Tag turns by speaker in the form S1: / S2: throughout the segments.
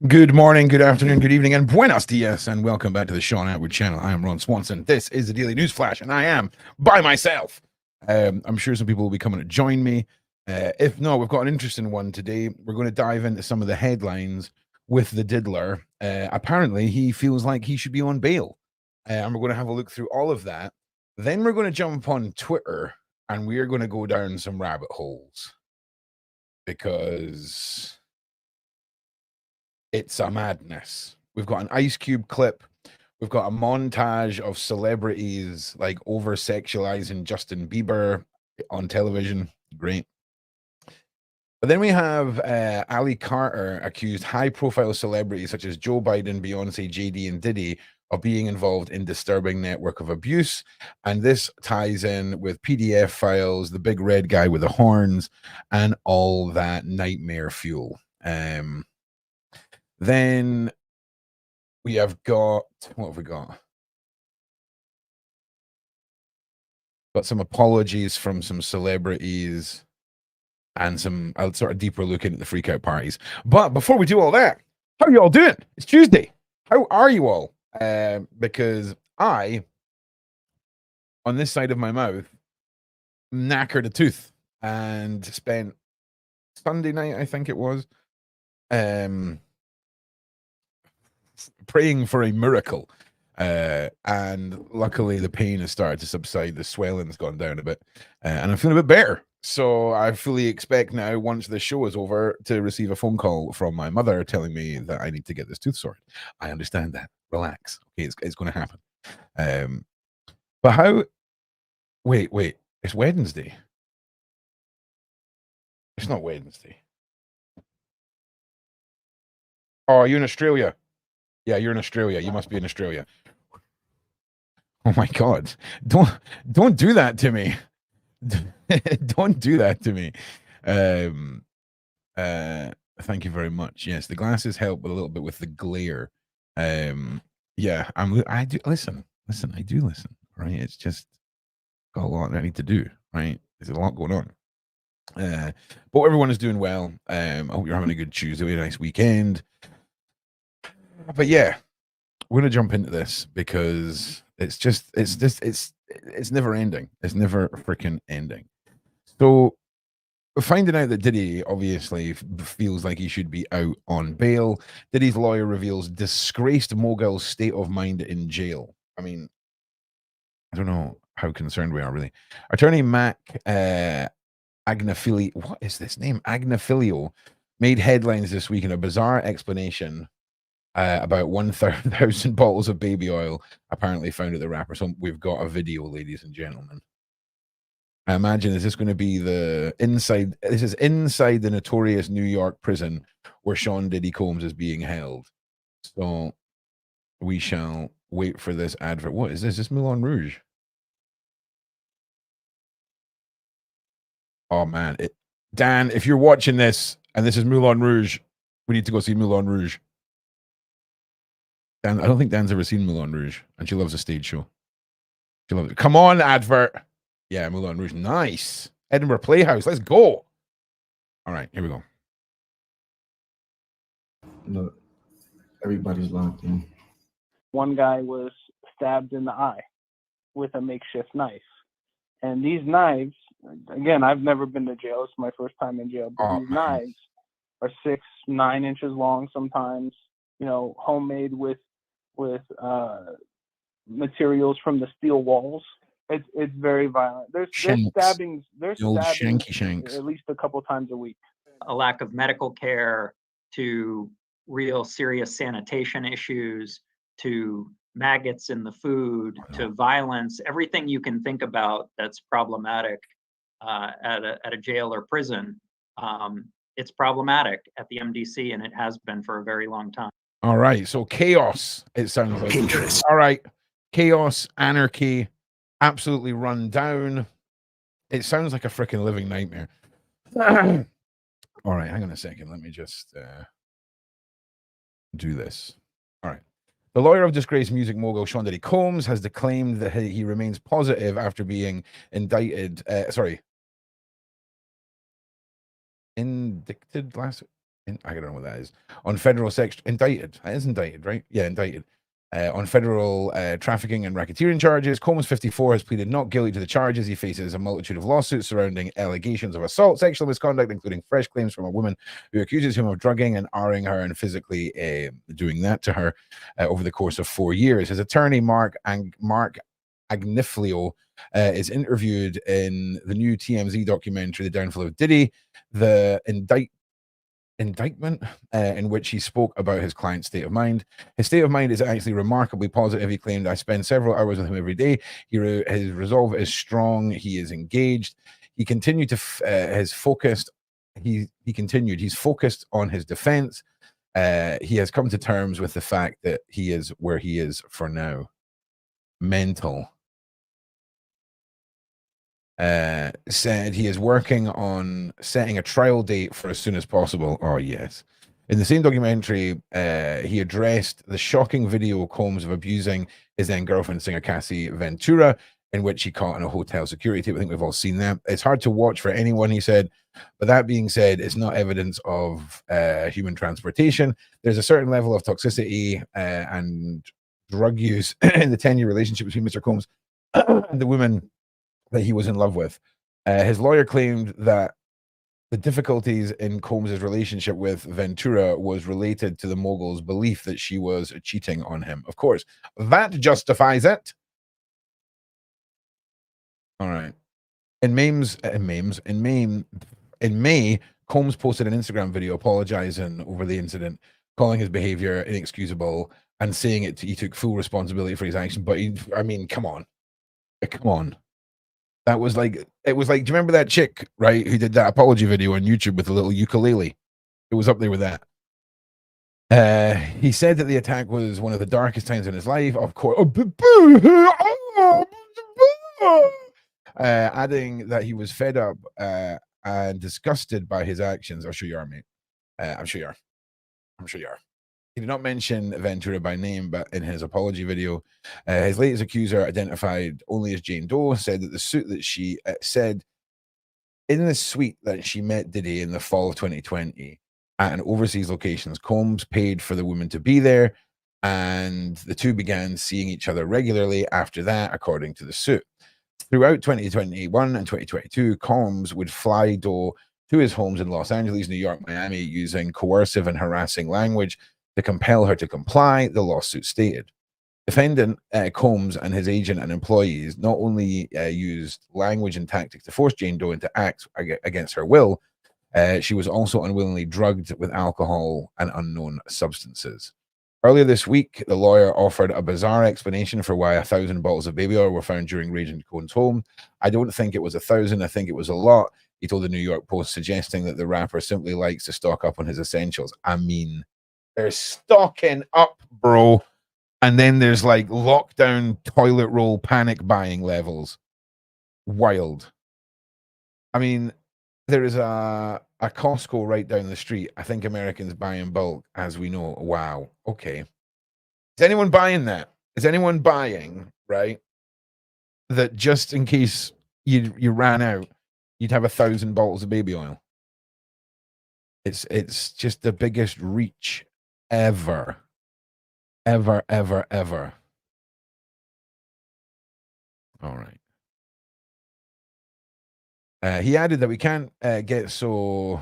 S1: Good morning, good afternoon, good evening, and buenos dias, and welcome back to the Sean Atwood channel. I am Ron Swanson. This is the Daily Newsflash, and I am by myself. I'm sure some people will be coming to join me. If not, we've got an interesting one today. We're going to dive into some of the headlines with the diddler. Apparently, he feels like he should be on bail, and we're going to have a look through all of that. Then we're going to jump on Twitter, and we are going to go down some rabbit holes because it's a madness. We've got an Ice Cube clip. We've got a montage of celebrities like over sexualizing Justin Bieber on television. Great. But then we have Ali Carter accused high profile celebrities such as Joe Biden, Beyonce, JD, and Diddy of being involved in disturbing network of abuse. And this ties in with PDF files, the big red guy with the horns, and all that nightmare fuel. Then we have got, what have we got? Got some apologies from some celebrities and some sort of deeper look into the freak out parties. But before we do all that, how are you all doing? It's Tuesday. How are you all? Because I, on this side of my mouth, knackered a tooth and spent Sunday night, I think it was, praying for a miracle. And luckily the pain has started to subside. The swelling's gone down a bit, and I'm feeling a bit better. So I fully expect now, once the show is over, to receive a phone call from my mother telling me that I need to get this tooth sorted. I understand that. Relax. Okay, it's going to happen. But how? Wait. It's Wednesday. It's not Wednesday. Oh, are you in Australia? Yeah, you're in Australia. You must be in Australia. Oh my God! Don't do that to me. Don't do that to me. Thank you very much. Yes, the glasses help a little bit with the glare. Yeah, I do listen. I do listen. Right? It's just got a lot I need to do. Right? There's a lot going on. But everyone is doing well. I hope you're having a good Tuesday, a nice weekend. But yeah, we're gonna jump into this because it's never ending. It's never freaking ending. So finding out that Diddy obviously feels like he should be out on bail. Diddy's lawyer reveals disgraced mogul's state of mind in jail. I mean, I don't know how concerned we are really. Attorney Mac Agnafili, what is this name? Agnafilio made headlines this week in a bizarre explanation about 1,000 bottles of baby oil apparently found at the rapper. So we've got a video, ladies and gentlemen. I imagine, is this going to be the inside? This is inside the notorious New York prison where Sean Diddy Combs is being held. So we shall wait for this advert. What is this? Is this Moulin Rouge? Oh man, Dan, if you're watching this and this is Moulin Rouge, we need to go see Moulin Rouge. Dan, I don't think Dan's ever seen Moulin Rouge, and she loves a stage show. She loves it. Come on, advert. Yeah, Moulin Rouge. Nice. Edinburgh Playhouse. Let's go. All right, here we go.
S2: Look, everybody's locked in.
S3: One guy was stabbed in the eye with a makeshift knife. And these knives, again, I've never been to jail. It's my first time in jail. But these knives are 6-9 inches long sometimes, you know, homemade with materials from the steel walls. It's very violent. There's stabbings. There's stabbings
S1: shanks.
S3: at least a couple times a week.
S4: A lack of medical care, to real serious sanitation issues, to maggots in the food, to violence, everything you can think about that's problematic at a jail or prison. It's problematic at the MDC, and it has been for a very long time.
S1: All right, so chaos, it sounds like.
S5: Interest.
S1: All right, chaos, anarchy, absolutely run down. It sounds like a freaking living nightmare. All right, hang on a second. Let me just do this. All right. The lawyer of disgraced music mogul Sean Diddy Combs has declaimed that he remains positive after being indicted. Indicted I don't know what that is. On federal sex indicted. It is indicted, right? Yeah, indicted. On federal trafficking and racketeering charges. Combs, 54, has pleaded not guilty to the charges. He faces a multitude of lawsuits surrounding allegations of assault, sexual misconduct, including fresh claims from a woman who accuses him of drugging and R-ing her and physically doing that to her over the course of 4 years. His attorney, Mark Agniflio, is interviewed in the new TMZ documentary, The Downfall of Diddy. The indictment in which he spoke about his client's state of mind. His state of mind is actually remarkably positive. He claimed, I spend several hours with him every day. His resolve is strong. He is engaged. He continued to he's focused on his defense. He has come to terms with the fact that he is where he is for now. Mental. Said he is working on setting a trial date for as soon as possible. Oh, yes. In the same documentary, he addressed the shocking video Combs of abusing his then girlfriend, singer Cassie Ventura, in which he caught in a hotel security tape. I think we've all seen that. It's hard to watch for anyone, he said. But that being said, it's not evidence of human transportation. There's a certain level of toxicity and drug use in the 10-year relationship between Mr. Combs and the woman that he was in love with. His lawyer claimed that the difficulties in Combs' relationship with Ventura was related to the mogul's belief that she was cheating on him. Of course, that justifies it. All right. In May, Combs posted an Instagram video apologizing over the incident, calling his behavior inexcusable and saying he took full responsibility for his action. But I mean, come on. Come on. That was like, it was like, do you remember that chick, right, who did that apology video on YouTube with a little ukulele? It was up there with that. He said that the attack was one of the darkest times in his life. Of course, adding that he was fed up and disgusted by his actions. I'm sure you are, mate. I'm sure you are. I'm sure you are. He did not mention Ventura by name, but in his apology video, his latest accuser, identified only as Jane Doe, said that the suit that she said in the suite that she met Diddy in the fall of 2020 at an overseas location, Combs paid for the woman to be there, and the two began seeing each other regularly after that, according to the suit. Throughout 2021 and 2022, Combs would fly Doe to his homes in Los Angeles, New York, Miami, using coercive and harassing language to compel her to comply, the lawsuit stated. Defendant Combs and his agent and employees not only used language and tactics to force Jane Doe into acts against her will, she was also unwillingly drugged with alcohol and unknown substances. Earlier this week, the lawyer offered a bizarre explanation for why 1,000 bottles of baby oil were found during Raging Combs' home. I don't think it was 1,000. I think it was a lot, he told the New York Post, suggesting that the rapper simply likes to stock up on his essentials. I mean, they're stocking up, bro. And then there's like lockdown toilet roll panic buying levels. Wild. I mean, there is a Costco right down the street. I think Americans buy in bulk, as we know. Wow. Okay. Is anyone buying that? Is anyone buying, right, that just in case you ran out, you'd have 1,000 bottles of baby oil? It's just the biggest reach ever. Ever. All right. He added that we can't get so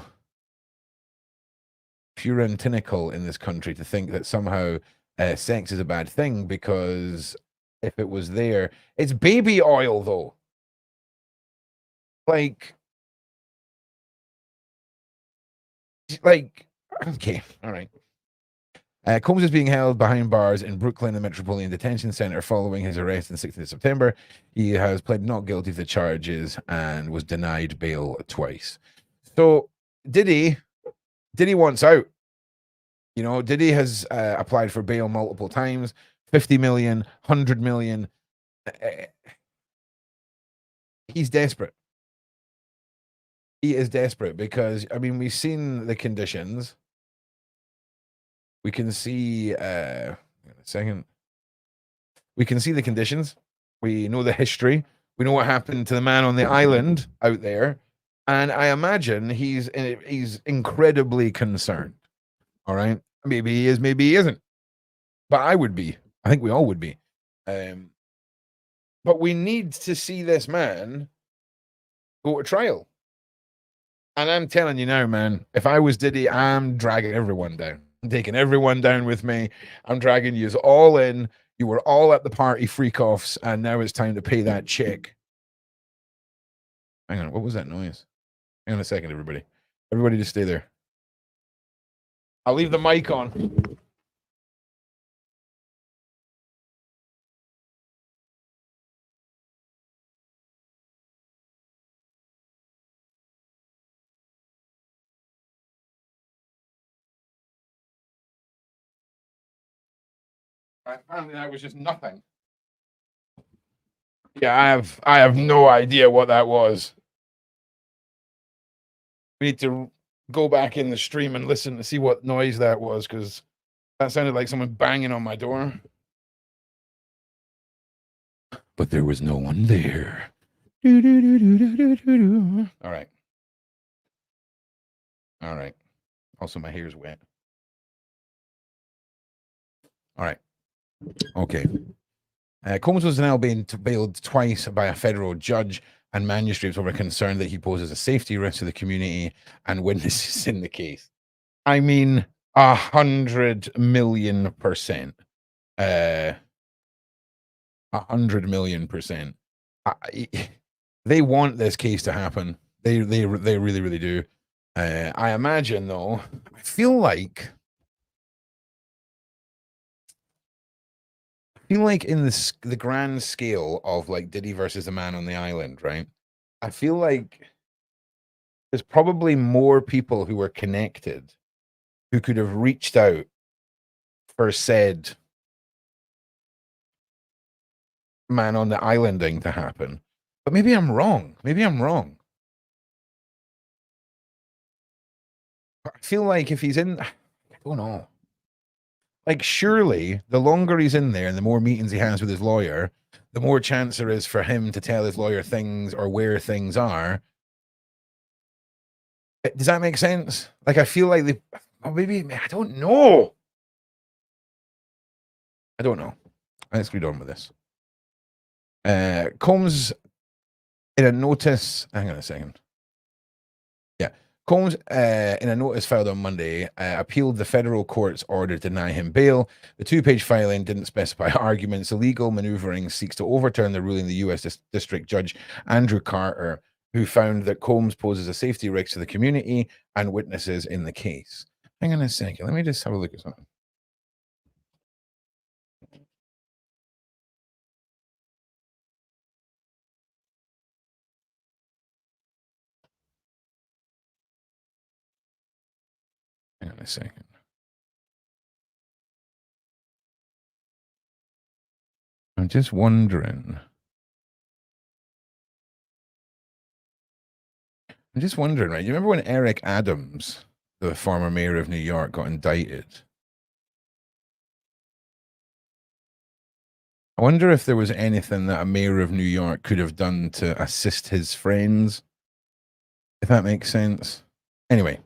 S1: puritanical in this country to think that somehow sex is a bad thing, because if it was there, it's baby oil though. Like, okay, all right. Combs is being held behind bars in Brooklyn and Metropolitan Detention Center following his arrest on 16th of September. He has pled not guilty to the charges and was denied bail twice. So Diddy wants out. You know, Diddy has applied for bail multiple times, 50 million, 100 million. He's desperate. He is desperate because, I mean, we've seen the conditions. We can see, we can see the conditions. We know the history. We know what happened to the man on the island out there. And I imagine he's incredibly concerned. All right. Maybe he is, maybe he isn't. But I would be. I think we all would be. But we need to see this man go to trial. And I'm telling you now, man, if I was Diddy, I'm dragging everyone down. I'm taking everyone down with me. I'm dragging you all in. You were all at the party freak-offs, and now it's time to pay that check. Hang on, what was that noise? Hang on a second, everybody. Everybody just stay there. I'll leave the mic on. Apparently that was just nothing. Yeah, I have no idea what that was. We need to go back in the stream and listen to see what noise that was, because that sounded like someone banging on my door. But there was no one there. All right. All right. Also, my hair's wet. All right. Okay. Combs was now being bailed twice by a federal judge, and magistrates were concerned that he poses a safety risk to the community and witnesses in the case. I mean, 100,000,000%. 100,000,000%. They want this case to happen. They really, really do. I imagine, though, I feel like in the grand scale of like Diddy versus the Man on the Island, right? I feel like there's probably more people who were connected who could have reached out for said Man on the Islanding to happen. But maybe I'm wrong. Maybe I'm wrong. I feel like if he's in, I don't know. Like, surely the longer he's in there and the more meetings he has with his lawyer, the more chance there is for him to tell his lawyer things or where things are. Does that make sense? Like, I feel like they, oh, maybe, I don't know. I don't know. Let's read on with this. Combs, in a notice, hang on a second. Yeah. Combs, in a notice filed on Monday, appealed the federal court's order to deny him bail. The two-page filing didn't specify arguments. The legal maneuvering seeks to overturn the ruling of the U.S. District Judge Andrew Carter, who found that Combs poses a safety risk to the community and witnesses in the case. Hang on a second. Let me just have a look at something. Hang on a second. I'm just wondering. Right? You remember when Eric Adams, the former mayor of New York, got indicted? I wonder if there was anything that a mayor of New York could have done to assist his friends, if that makes sense. Anyway,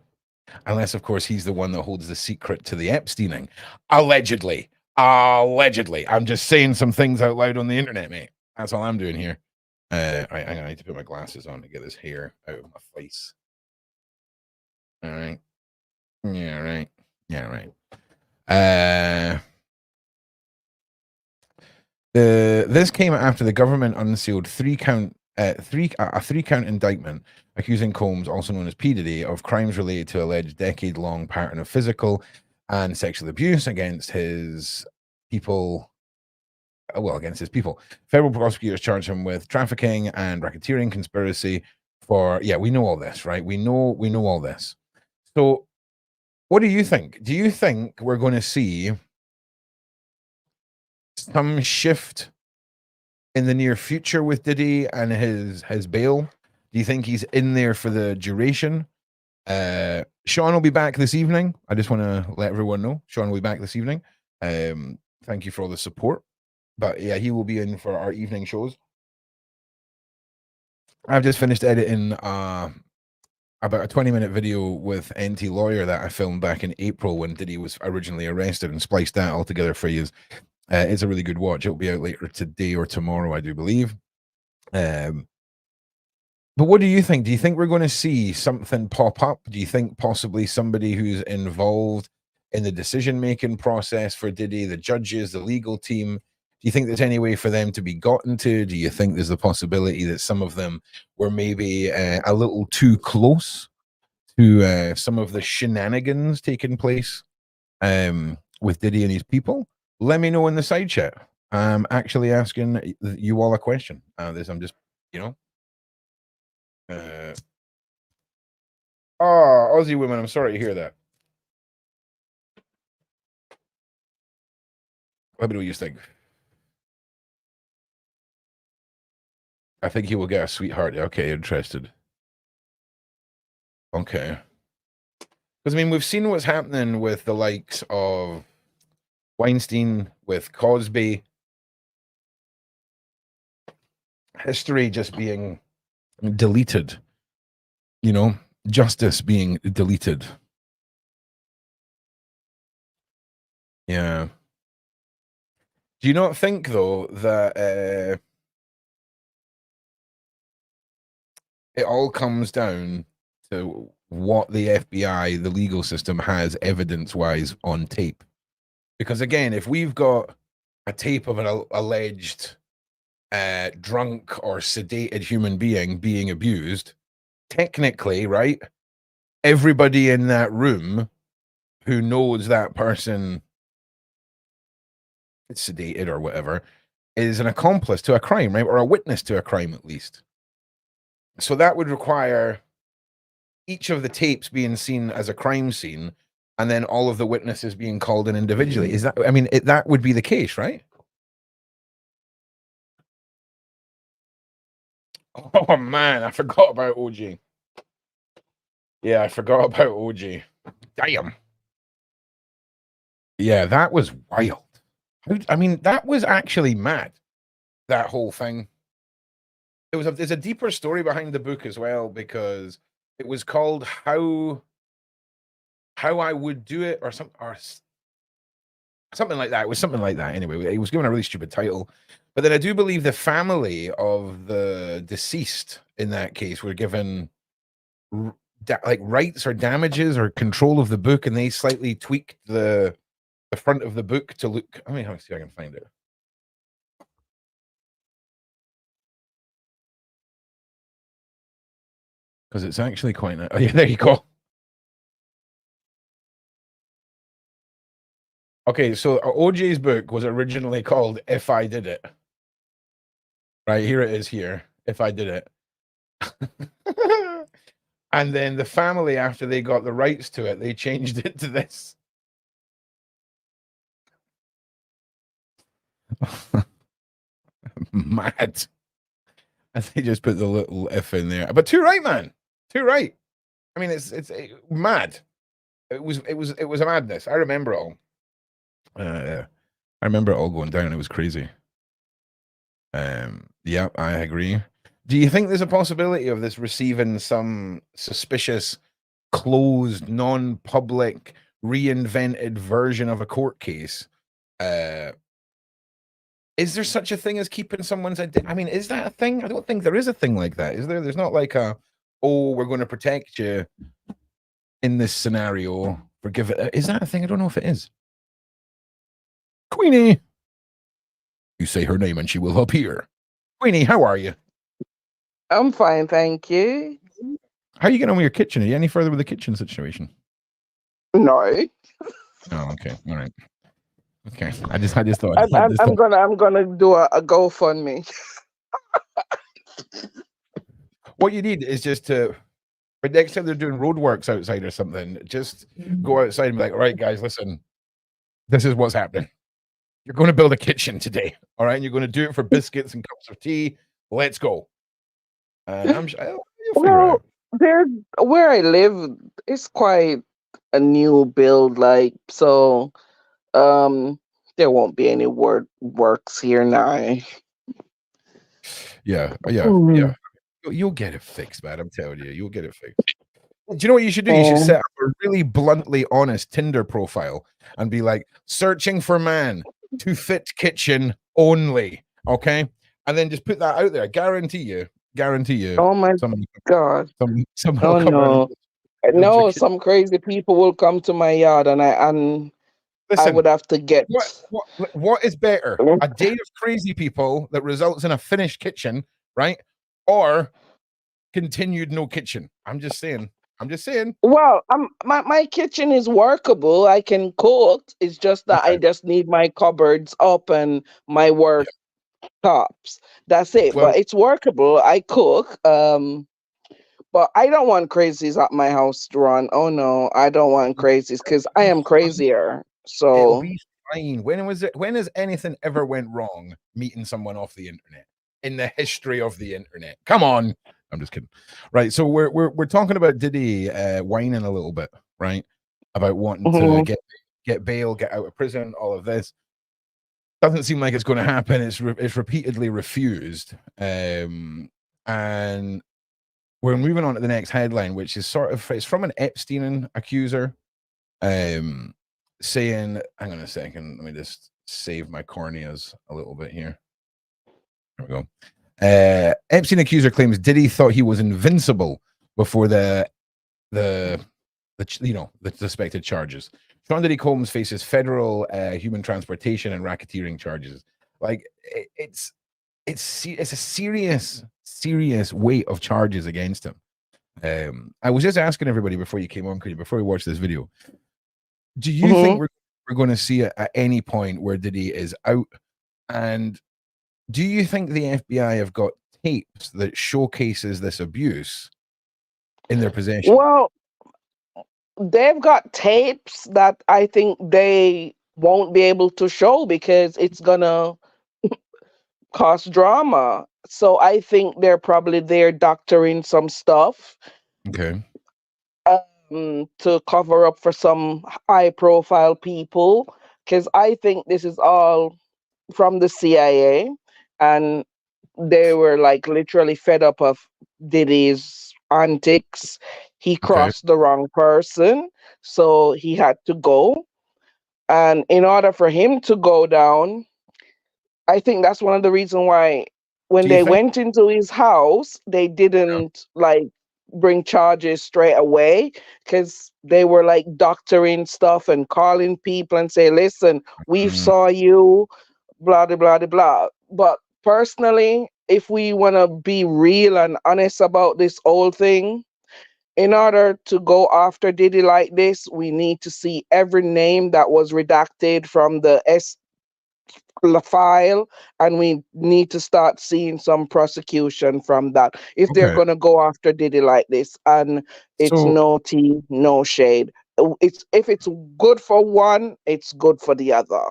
S1: unless, of course, he's the one that holds the secret to the Epsteining. Allegedly. Allegedly. I'm just saying some things out loud on the internet, mate. That's all I'm doing here. Right, I need to put my glasses on to get this hair out of my face. All right. Yeah, right. Yeah, right. This came after the government unsealed a three-count indictment accusing Combs, also known as P. Diddy, of crimes related to alleged decade-long pattern of physical and sexual abuse against his people. Well, against his people. Federal prosecutors charged him with trafficking and racketeering conspiracy for, yeah, we know all this, right? We know all this. So what do you think? Do you think we're going to see some shift in the near future with Diddy and his bail? Do you think he's in there for the duration? Sean will be back this evening. I just want to let everyone know Sean will be back this evening. Thank you for all the support. But yeah, he will be in for our evening shows. I've just finished editing about a 20-minute video with NT Lawyer that I filmed back in April when Diddy was originally arrested, and spliced that all together for you. It's a really good watch. It'll be out later today or tomorrow, I do believe. But what do you think? Do you think we're going to see something pop up? Do you think possibly somebody who's involved in the decision-making process for Diddy, the judges, the legal team, do you think there's any way for them to be gotten to? Do you think there's the possibility that some of them were maybe a little too close to some of the shenanigans taking place with Diddy and his people? Let me know in the side chat. I'm actually asking you all a question. I'm just, Aussie women, I'm sorry to hear that. Let me know what you think. I think he will get a sweetheart. Okay, interested. Okay. Because, I mean, we've seen what's happening with the likes of Weinstein, with Cosby. History just being deleted. Justice being deleted. Yeah. Do you not think, though, that it all comes down to what the FBI, the legal system, has evidence-wise on tape? Because, again, if we've got a tape of an alleged drunk or sedated human being abused, technically, right, everybody in that room who knows that person is sedated or whatever is an accomplice to a crime, right, or a witness to a crime at least. So that would require each of the tapes being seen as a crime scene, and then all of the witnesses being called in individually. Is that? I mean, that would be the case, right? Oh man, I forgot about OG. Yeah, I forgot about OG. Damn. Yeah, that was wild. I mean, that was actually mad. That whole thing. There's a deeper story behind the book as well, because it was called How I Would Do It, or something like that. It was something like that. Anyway, it was given a really stupid title. But then I do believe the family of the deceased in that case were given like rights or damages or control of the book, and they slightly tweaked the front of the book to look. Let me see if I can find it. Because it's actually quite nice. Oh, yeah, there you go. Okay, so OJ's book was originally called If I Did It. Right, here it is here. If I Did It. And then the family, after they got the rights to it, they changed it to this. Mad. And they just put the little F in there. But too right, man. Too right. I mean, it's mad. It was a madness. I remember it all. I remember it all going down. It was crazy. Yeah, I agree. Do you think there's a possibility of this receiving some suspicious, closed, non-public, reinvented version of a court case? Is there such a thing as keeping someone's identity? I mean, is that a thing? I don't think there is a thing like that. Is there? There's not like we're going to protect you in this scenario. Forgive it. Is that a thing? I don't know if it is. Queenie. You say her name and she will appear. Queenie, how are you?
S5: I'm fine, thank you.
S1: How are you getting on with your kitchen? Are you any further with the kitchen situation?
S5: No.
S1: Oh, okay. All right. Okay. I just thought.
S5: I'm gonna do a GoFundMe.
S1: What you need is just to, but next time they're doing roadworks outside or something, just go outside and be like, all right, guys, listen, this is what's happening. You're going to build a kitchen today, all right? And you're going to do it for biscuits and cups of tea. Let's go. And I'm sure you'll figure it out.
S5: There, where I live, it's quite a new build, like, so there won't be any works here now.
S1: Yeah. You'll get it fixed, man. I'm telling you, you'll get it fixed. Do you know what you should do? You should
S5: Mm.
S1: set up a really bluntly honest Tinder profile and be like, searching for man to fit kitchen only. Okay. And then just put that out there. Guarantee you.
S5: Oh my
S1: Someone,
S5: God.
S1: someone
S5: Oh
S1: will come around
S5: no.
S1: and build your
S5: No,
S1: kitchen.
S5: some crazy people will come to my yard and I
S1: Listen,
S5: would have to get
S1: what is better? A day of crazy people that results in a finished kitchen, right? Or continued no kitchen. I'm just saying.
S5: Well, my kitchen is workable. I can cook. It's just that I
S1: Okay.
S5: just need my cupboards up and my work tops. That's it.
S1: Well,
S5: But it's workable. I cook. But I don't want crazies at my house, Ron. Oh no, I don't want crazies because I am crazier.
S1: it'll
S5: So
S1: be fine. When has anything ever went wrong meeting someone off the internet in the history of the internet? Come on. I'm just kidding. Right. So we're talking about Diddy whining a little bit, right? About wanting to
S5: mhm.
S1: get bail, get out of prison, all of this. Doesn't seem like it's going to happen. It's repeatedly refused. And we're moving on to the next headline, which is it's from an Epstein accuser. Saying, hang on a second, let me just save my corneas a little bit here. There we go. Epstein accuser claims Diddy thought he was invincible before the suspected charges. Sean Diddy Combs faces federal human transportation and racketeering charges. Like it's a serious weight of charges against him. I was just asking everybody before you came on, before we watched this video. Do you think we're going to see it at any point where Diddy is out? And do you think the FBI have got tapes that showcases this abuse in their possession?
S5: Well, they've got tapes that I think they won't be able to show because it's gonna cause drama. So I think they're probably there doctoring some stuff
S1: Okay.
S5: to cover up for some high profile people. Because I think this is all from the CIA and they were like literally fed up of Diddy's antics. He
S1: Okay.
S5: crossed the wrong person, so he had to go. And in order for him to go down, I think that's one of the reasons why when
S1: Do you
S5: they
S1: think?
S5: went into his house, they
S1: Yeah.
S5: didn't like bring charges straight away because they were like doctoring stuff and calling people and say, listen, we've
S1: Mm,
S5: saw you, blah, blah, blah, blah. But personally, if we want to be real and honest about this whole thing, in order to go after Diddy like this, we need to see every name that was redacted from the file, and we need to start seeing some prosecution from that if they're
S1: okay.
S5: going to go after Diddy like this. And it's
S1: So
S5: no tea, no shade. It's if it's good for one, it's good for the other.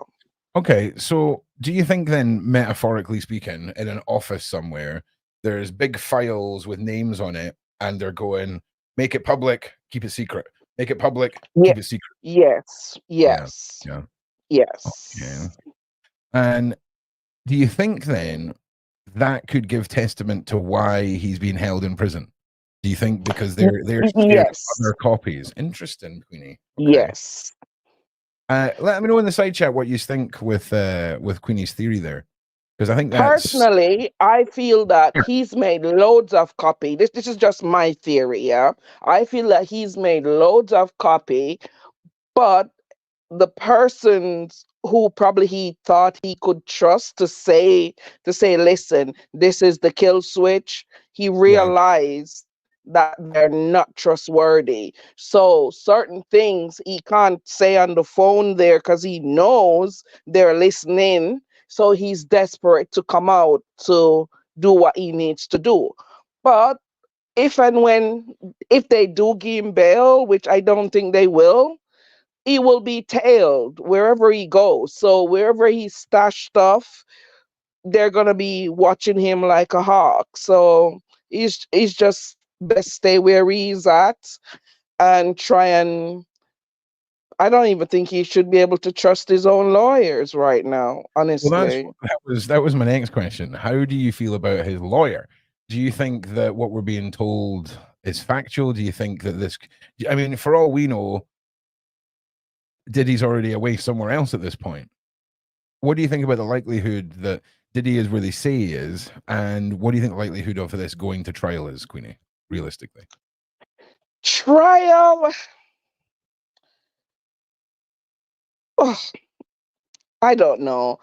S1: okay. So do you think then, metaphorically speaking, in an office somewhere, there's big files with names on it, and they're going, make it public, keep it secret. Make it public,
S5: Yeah.
S1: keep it secret.
S5: Yes.
S1: Yeah.
S5: Yes.
S1: Yeah.
S5: Yes.
S1: Okay. And do you think then that could give testament to why he's being held in prison? Do you think because they're scared of
S5: Yes.
S1: other copies? Interesting, Queenie. Okay.
S5: Yes.
S1: Let me know in the side chat what you think with Queenie's theory there, because I think that's
S5: Personally, I feel that he's made loads of copy. This is just my theory, yeah. I feel that he's made loads of copy, but the persons who probably he thought he could trust to say, listen, this is the kill switch, he realized that they're not trustworthy. So certain things he can't say on the phone there because he knows they're listening. So he's desperate to come out to do what he needs to do. But if they do give him bail, which I don't think they will, he will be tailed wherever he goes. So wherever he stash stuff, they're gonna be watching him like a hawk. So he's just best stay where he's at and try and I don't even think he should be able to trust his own lawyers right now,
S1: well.
S5: honestly.
S1: That was my next question. How do you feel about his lawyer? Do you think that what we're being told it's factual? Do you think that this? I mean, for all we know, Diddy's already away somewhere else at this point. What do you think about the likelihood that Diddy is where they say he is, and what do you think the likelihood of this going to trial is, Queenie, realistically?
S5: Trial. Oh, I don't know.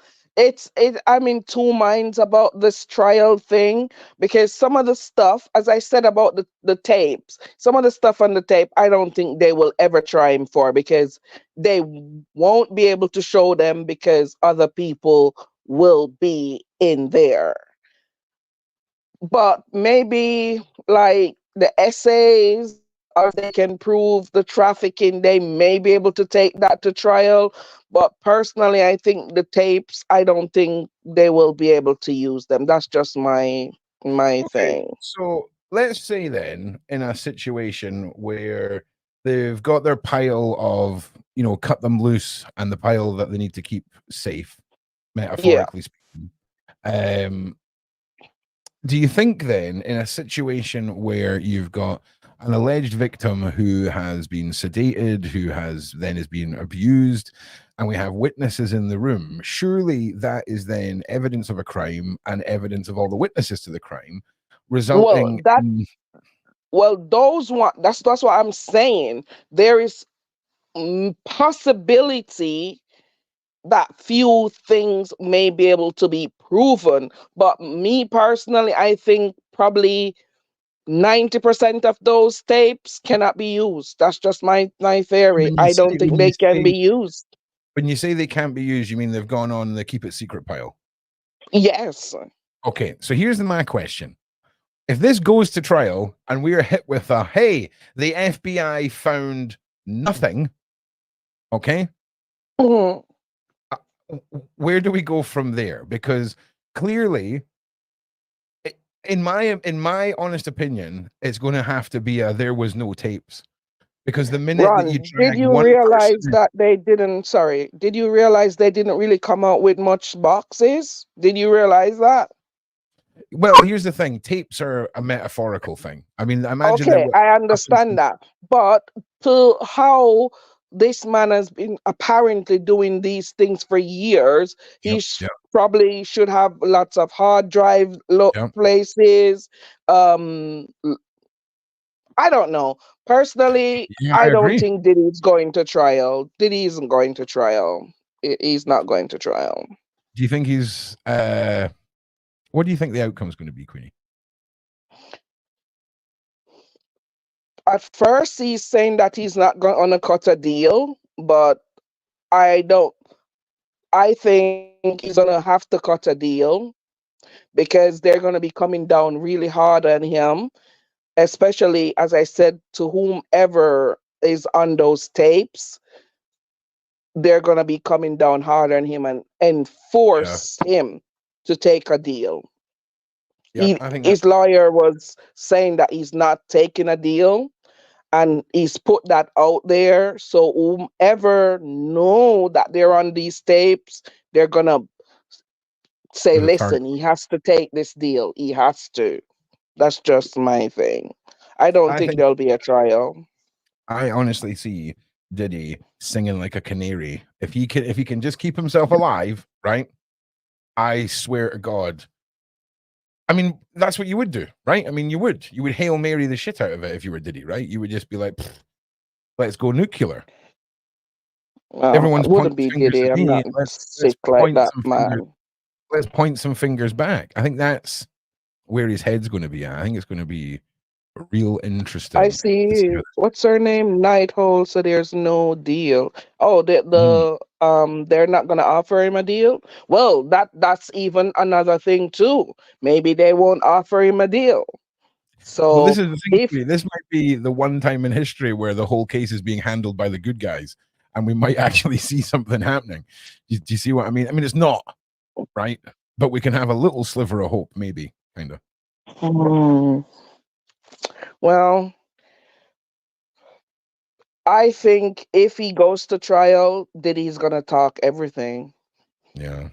S5: I'm in two minds about this trial thing because some of the stuff, as I said about the tapes, some of the stuff on the tape, I don't think they will ever try him for because they won't be able to show them because other people will be in there. But maybe like the essays, or if they can prove the trafficking, they may be able to take that to trial. But personally, I think the tapes, I don't think they will be able to use them. That's just my
S1: Okay,
S5: thing.
S1: so let's say then, in a situation where they've got their pile of, cut them loose, and the pile that they need to keep safe,
S5: Yeah.
S1: metaphorically speaking. Do you think then, in a situation where you've got an alleged victim who has been sedated, who has been abused, and we have witnesses in the room, surely that is then evidence of a crime and evidence of all the witnesses to the crime, resulting
S5: Well,
S1: in
S5: those one. That's what I'm saying. There is possibility that few things may be able to be proven. But me personally, I think probably 90% of those tapes cannot be used. That's just my theory.
S1: when you
S5: I
S1: say
S5: don't think they can be used.
S1: when you say they can't be used, you mean they've gone on the keep it secret pile?
S5: Yes.
S1: Okay, so here's my question. If this goes to trial and we are hit with a, hey, the FBI found nothing, okay,
S5: Mhm.
S1: where do we go from there? Because clearly, in my honest opinion, it's going to have to be a there was no tapes. Because the minute that you
S5: Ron, did
S1: drag
S5: you
S1: one
S5: realize
S1: person,
S5: that they didn't, sorry, did you realize they didn't really come out with much boxes? Did you realize that?
S1: well, here's the thing: tapes are a metaphorical thing. I mean, imagine that
S5: Okay,
S1: what
S5: I
S1: happens.
S5: understand that. But to how this man has been apparently doing these things for years,
S1: Yep,
S5: he
S1: yep,
S5: probably should have lots of hard drive
S1: yep.
S5: places. I don't know. Personally,
S1: Yeah, I
S5: I don't
S1: agree.
S5: think Diddy's going to trial. Diddy isn't going to trial. He's not going to trial.
S1: Do you think he's? What do you think the outcome is going to be, Queenie?
S5: At first, he's saying that he's not going to cut a deal, but I don't. I think he's going to have to cut a deal because they're going to be coming down really hard on him, especially, as I said, to whomever is on those tapes. They're going to be coming down hard on him and
S1: Yeah,
S5: force him to take a deal.
S1: yeah. I think that.
S5: His lawyer was saying that he's not taking a deal and he's put that out there. So whomever know that they're on these tapes, they're going to say,
S1: The target.
S5: listen, he has to take this deal. He has to. That's just my thing. I don't
S1: I
S5: think
S1: think
S5: there'll be a trial.
S1: I honestly see Diddy singing like a canary. If he can just keep himself alive, right? I swear to God. I mean, that's what you would do, right? I mean, you would Hail Mary the shit out of it if you were Diddy, right? You would just be like, let's go nuclear.
S5: Well, I
S1: Everyone's
S5: wouldn't
S1: pointing
S5: be
S1: fingers
S5: Diddy.
S1: at
S5: I'm
S1: me.
S5: not
S1: Let's
S5: sick like
S1: point
S5: that,
S1: some fingers.
S5: man.
S1: Let's point some fingers back. I think that's where his head's going to be at. I think it's going to be real
S5: I
S1: interesting to see
S5: see.
S1: how
S5: What's her name? Nighthole. So there's no deal. Oh, they're not gonna offer him a deal. Well, that's even another thing too. Maybe they won't offer him a deal.
S1: Well, this
S5: So
S1: is the thing.
S5: if
S1: This might be the one time in history where the whole case is being handled by the good guys, and we might actually see something happening. Do you see what I mean? I mean, it's not right, but we can have a little sliver of hope, maybe, kind of.
S5: Hmm, well, I think if he goes to trial, Diddy's gonna talk everything.
S1: Yeah.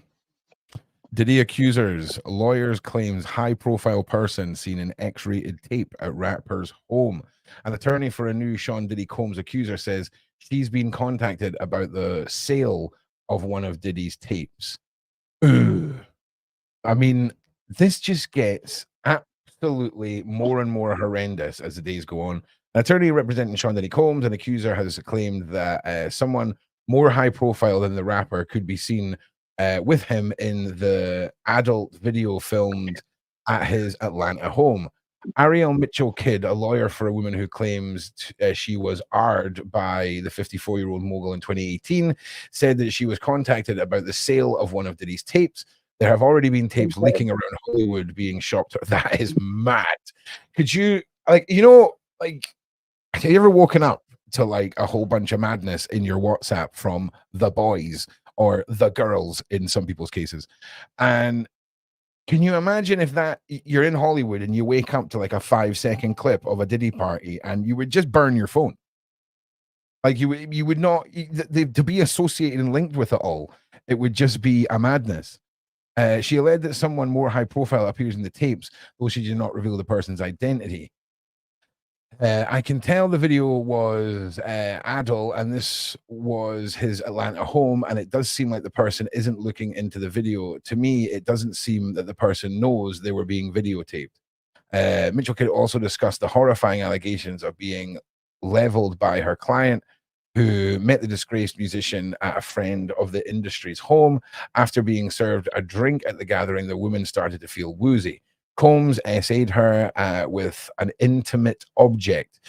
S1: Diddy accusers, lawyers claims high-profile person seen in X-rated tape at rapper's home. An attorney for a new Sean Diddy Combs accuser says she's been contacted about the sale of one of Diddy's tapes. Ugh. I mean, this just gets absolutely more and more horrendous as the days go on. An attorney representing Sean Diddy Combs, an accuser, has claimed that someone more high profile than the rapper could be seen with him in the adult video filmed at his Atlanta home. Ariel Mitchell Kidd, a lawyer for a woman who claims she was arred by the 54-year-old mogul in 2018, said that she was contacted about the sale of one of Diddy's tapes. There have already been tapes leaking around Hollywood being shopped. That is mad. Could you, like, have you ever woken up to like a whole bunch of madness in your WhatsApp from the boys or the girls in some people's cases? And can you imagine if that you're in Hollywood and you wake up to like a 5-second clip of a Diddy party and you would just burn your phone? Like you would not, to be associated and linked with it all, it would just be a madness. She alleged that someone more high profile appears in the tapes, though she did not reveal the person's identity. I can tell the video was adult, and this was his Atlanta home, and it does seem like the person isn't looking into the video. To me, it doesn't seem that the person knows they were being videotaped. Mitchell Kidd also discussed the horrifying allegations of being leveled by her client, who met the disgraced musician at a friend of the industry's home. After being served a drink at the gathering, the woman started to feel woozy. Combs essayed her with an intimate object,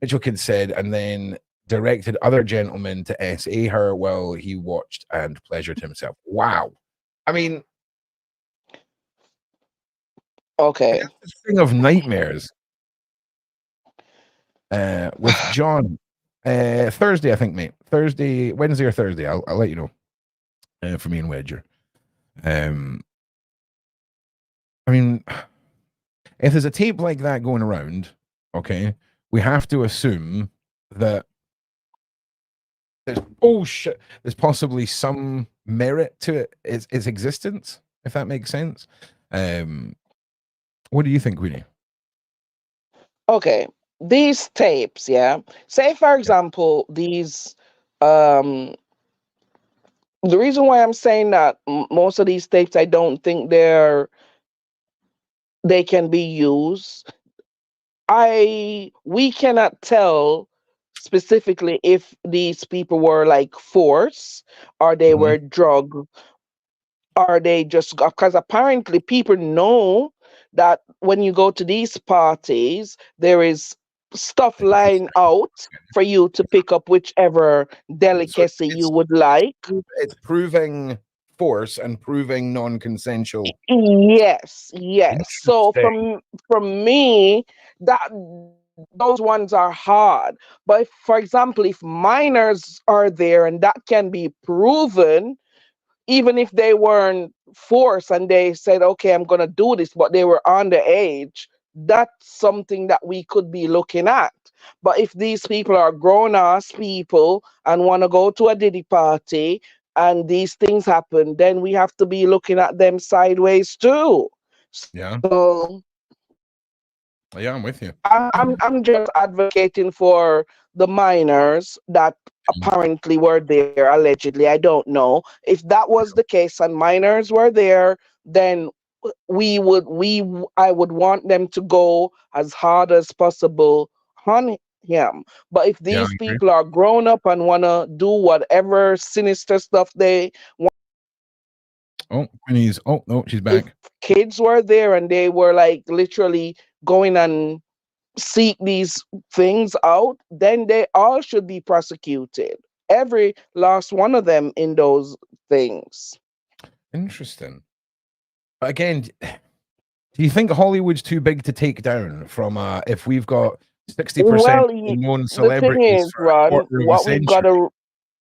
S1: Mitchell Kidd said, and then directed other gentlemen to essay her while he watched and pleasured himself. Wow. I mean,
S5: okay.
S1: This thing of nightmares with John. Thursday, I think, mate. Wednesday or Thursday. I'll let you know. For me and Wedger. I mean, if there's a tape like that going around, okay, we have to assume that there's possibly some merit to its existence, if that makes sense. What do you think, Queenie?
S5: Okay, these tapes, yeah. Say for example, these the reason why I'm saying that most of these tapes, I don't think they can be used. We cannot tell specifically if these people were like forced or they were drugged, or they just, because apparently people know that when you go to these parties, there is stuff lying out for you to pick up whichever delicacy you would like.
S1: It's proving force and proving non-consensual.
S5: Yes. So from me, that those ones are hard. But if, for example, if minors are there and that can be proven, even if they weren't forced and they said, okay, I'm going to do this, but they were underage, that's something that we could be looking at. But if these people are grown-ass people and want to go to a Diddy party and these things happen, then we have to be looking at them sideways too.
S1: Yeah.
S5: So
S1: yeah, I'm with you.
S5: I'm just advocating for the minors that apparently were there allegedly. I don't know if that was the case and minors were there, then I would want them to go as hard as possible on him. But if these people are grown up and want to do whatever sinister stuff they want.
S1: Oh, Queenie's. Oh, no, she's back.
S5: If kids were there and they were like literally going and seek these things out, then they all should be prosecuted. Every last one of them in those things.
S1: Interesting. Again, do you think Hollywood's too big to take down from if we've got 60% known celebrities?
S5: The thing is, Ron, what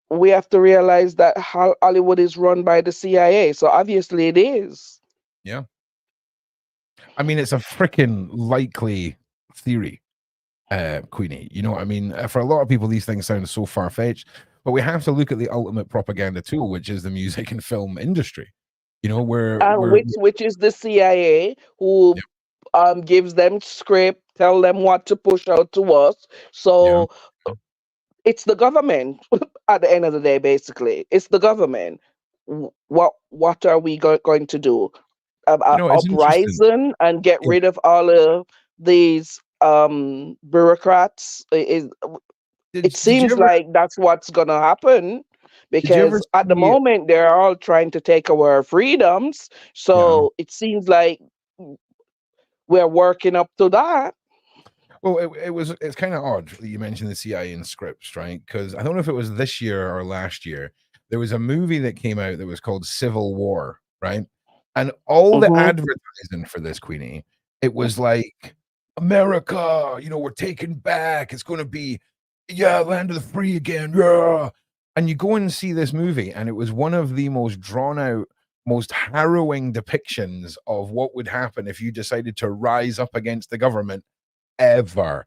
S5: we have to realize that Hollywood is run by the CIA, so obviously it is.
S1: Yeah. I mean, it's a freaking likely theory, Queenie. You know what I mean? For a lot of people, these things sound so far-fetched, but we have to look at the ultimate propaganda tool, which is the music and film industry. You know,
S5: which is the CIA who gives them script, tell them what to push out to us.
S1: yeah.
S5: So it's the government at the end of the day. Basically, it's the government. What are we going to do?
S1: You know, it's interesting.
S5: Uprising and get
S1: Yeah.
S5: rid of all of these bureaucrats? It
S1: Did you
S5: seems
S1: ever
S5: like that's what's gonna happen
S1: did you ever
S5: because at the
S1: see?
S5: moment they're all trying to take our freedoms.
S1: Yeah.
S5: So it seems like we're working up to that.
S1: Well, it's kind of odd that you mentioned the CIA in scripts, right? Because I don't know if it was this year or last year. There was a movie that came out that was called Civil War, right? And all the
S5: Hmm.
S1: advertising for this, Queenie, it was like America, you know, we're taking back. It's going to be, yeah, land of the free again, yeah. And you go and see this movie, and it was one of the most drawn out, most harrowing depictions of what would happen if you decided to rise up against the government ever.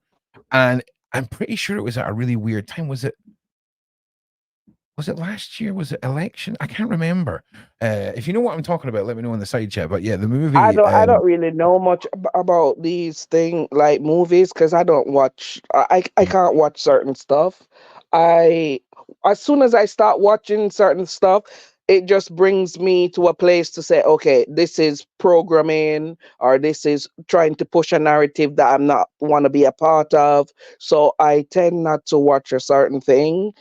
S1: And I'm pretty sure it was at a really weird time. Was it last year? Was it election? I can't remember. If you know what I'm talking about, let me know in the side chat. But yeah, the movie.
S5: I don't really know much about these thing like movies because I don't watch. I can't watch certain stuff. I As soon as I start watching certain stuff, it just brings me to a place to say, okay, this is programming or this is trying to push a narrative that I'm not want to be a part of. So I tend not to watch a certain thing.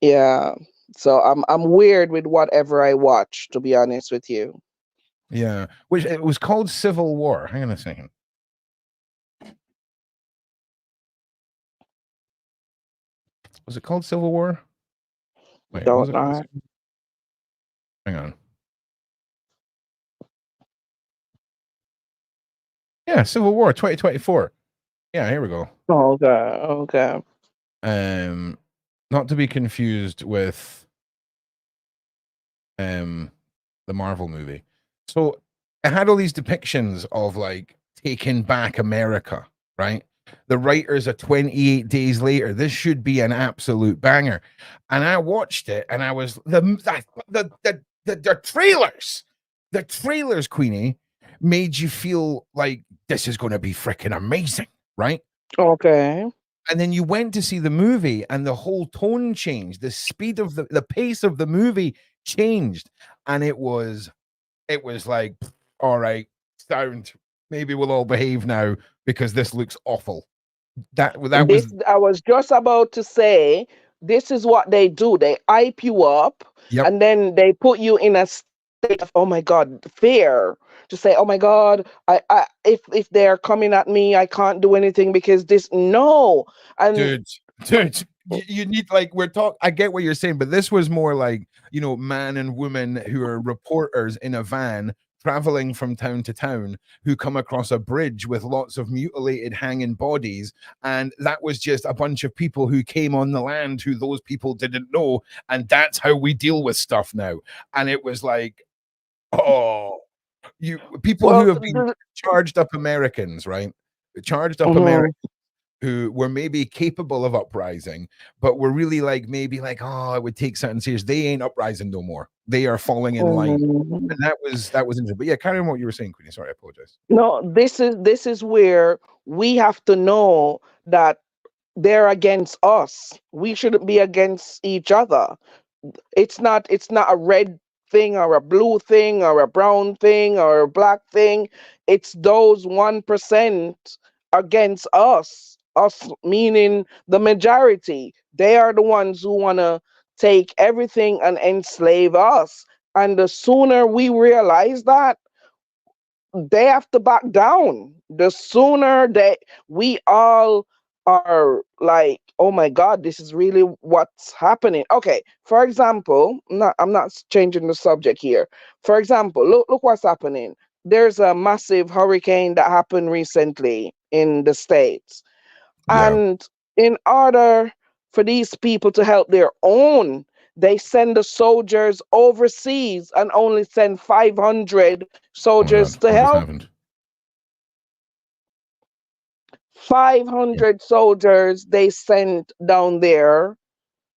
S5: Yeah. So I'm weird with whatever I watch, to be honest with you.
S1: Yeah, which it was called Civil War. Hang on a second. Was it called Civil War? Wait, was
S5: Don't
S1: it?
S5: know.
S1: Hang on. Yeah, Civil War 2024. Yeah, here we go.
S5: Okay, okay.
S1: Not to be confused with the Marvel movie. So it had all these depictions of like taking back America, right? The writers are 28 days later. This should be an absolute banger. And I watched it and I was the trailers, Queenie, made you feel like this is going to be freaking amazing, right?
S5: Okay.
S1: And then you went to see the movie and the whole tone changed. The speed of the pace of the movie changed. And it was like, all right, sound, maybe we'll all behave now because this looks awful. That
S5: This
S1: was
S5: I was just about to say, this is what they do. They hype you up
S1: yep,
S5: and then they put you in a state of, oh my God, fear. To say, oh my God, if they're coming at me, I can't do anything because this no. And
S1: dude, you need like we're talking. I get what you're saying, but this was more like, you know, man and woman who are reporters in a van traveling from town to town who come across a bridge with lots of mutilated hanging bodies, and that was just a bunch of people who came on the land who those people didn't know, and that's how we deal with stuff now. And it was like, oh, you people who
S5: well,
S1: have been charged up Americans, right? Charged up
S5: mhm,
S1: Americans who were maybe capable of uprising, but were really like maybe like, oh, it would take something serious. They ain't uprising no more. They are falling in line.
S5: mhm.
S1: And that was interesting. But yeah, carry on what you were saying, Queenie. Sorry, I apologize.
S5: No, this is where we have to know that they're against us. We shouldn't be against each other. It's not a red thing or a blue thing or a brown thing or a black thing. It's those 1% against us meaning the majority. They are the ones who want to take everything and enslave us, and the sooner we realize that, they have to back down. The sooner that we all are like, oh my God, this is really what's happening. Okay, for example, I'm not changing the subject here. For example, look what's happening. There's a massive hurricane that happened recently in the States.
S1: Yeah,
S5: And in order for these people to help their own, they send the soldiers overseas and only send 500
S1: oh my
S5: soldiers
S1: god,
S5: to
S1: what just
S5: help.
S1: happened? Yeah.
S5: 500 soldiers they sent down there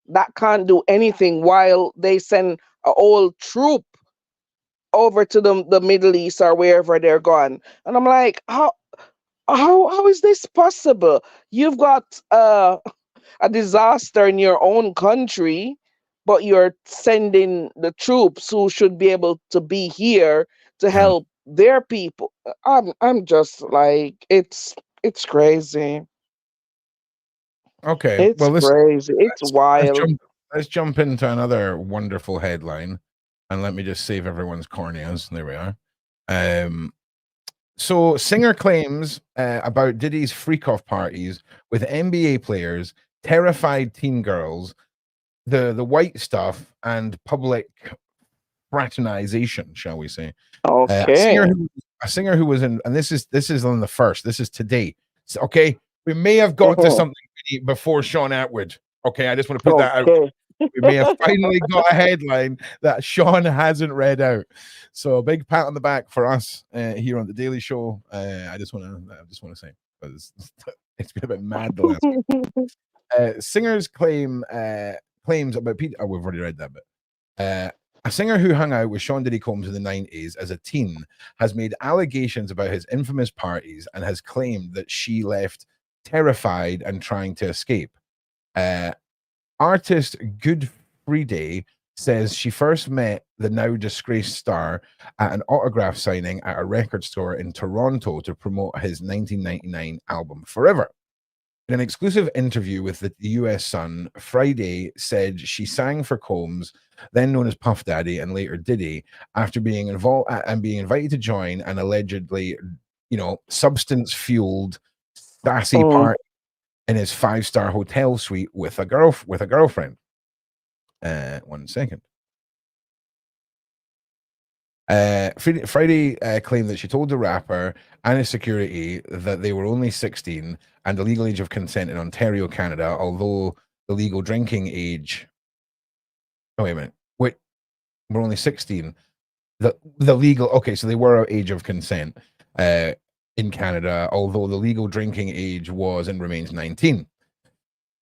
S5: that can't do anything while they send a whole troop over to the Middle East or wherever they're gone. And I'm like, how is this possible? You've got a disaster in your own country, but you're sending the troops who should be able to be here to
S1: Yeah.
S5: help their people. I'm just like, it's crazy.
S1: Okay.
S5: It's
S1: Well,
S5: crazy. It's
S1: let's
S5: wild.
S1: jump into another wonderful headline, and let me just save everyone's corneas. There we are. So singer claims about Diddy's freak-off parties with NBA players, terrified teen girls, the white stuff, and public fraternization, shall we say? A singer
S5: Okay.
S1: who was in, and this is on the first. This is today. So, okay, we may have got to
S5: Mhm.
S1: something before Sean Atwood. Okay, I just want to put that out.
S5: Okay.
S1: We may have finally got a headline that Sean hasn't read out. So a big pat on the back for us here on the Daily Show. I just want to say, because it's been a bit mad the last week. Singers claims about Pete. Oh, we've already read that bit. A singer who hung out with Sean Diddy Combs in the 90s as a teen has made allegations about his infamous parties and has claimed that she left terrified and trying to escape. Artist Good Friday says she first met the now disgraced star at an autograph signing at a record store in Toronto to promote his 1999 album Forever. In an exclusive interview with the US Sun, Friday said she sang for Combs, then known as Puff Daddy and later Diddy, after being involved and being invited to join an allegedly, substance-fueled sassy
S5: Mm.
S1: party in his 5-star hotel suite with a girlfriend. 1 second. Friday claimed that she told the rapper and his security that they were only 16 and the legal age of consent in Ontario, Canada, although the legal drinking age. Oh, wait a minute. Wait, we're only 16. The legal, okay, so they were of age of consent in Canada, although the legal drinking age was and remains 19.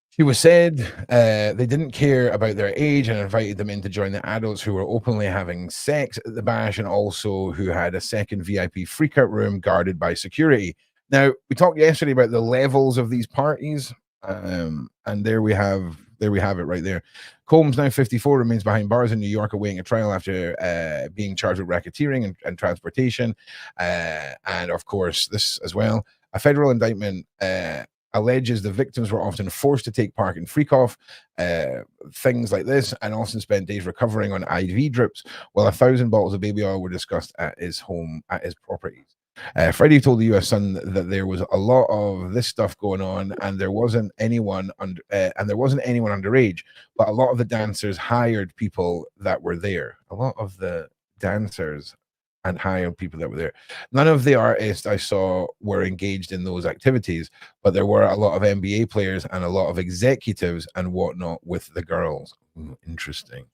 S1: She was said they didn't care about their age and invited them in to join the adults who were openly having sex at the bash and also who had a second VIP freakout room guarded by security. Now, we talked yesterday about the levels of these parties, and there we have it right there. Combs, now 54, remains behind bars in New York awaiting a trial after being charged with racketeering and transportation. And of course, this as well, a federal indictment alleges the victims were often forced to take part in freak-off, things like this, and often spent days recovering on IV drips, while 1,000 bottles of baby oil were discussed at his home, at his properties. Freddie told the US Sun that there was a lot of this stuff going on, and there wasn't anyone underage, but a lot of the dancers hired people that were there. A lot of the dancers and hired people that were there. None of the artists I saw were engaged in those activities, but there were a lot of NBA players and a lot of executives and whatnot with the girls. Interesting.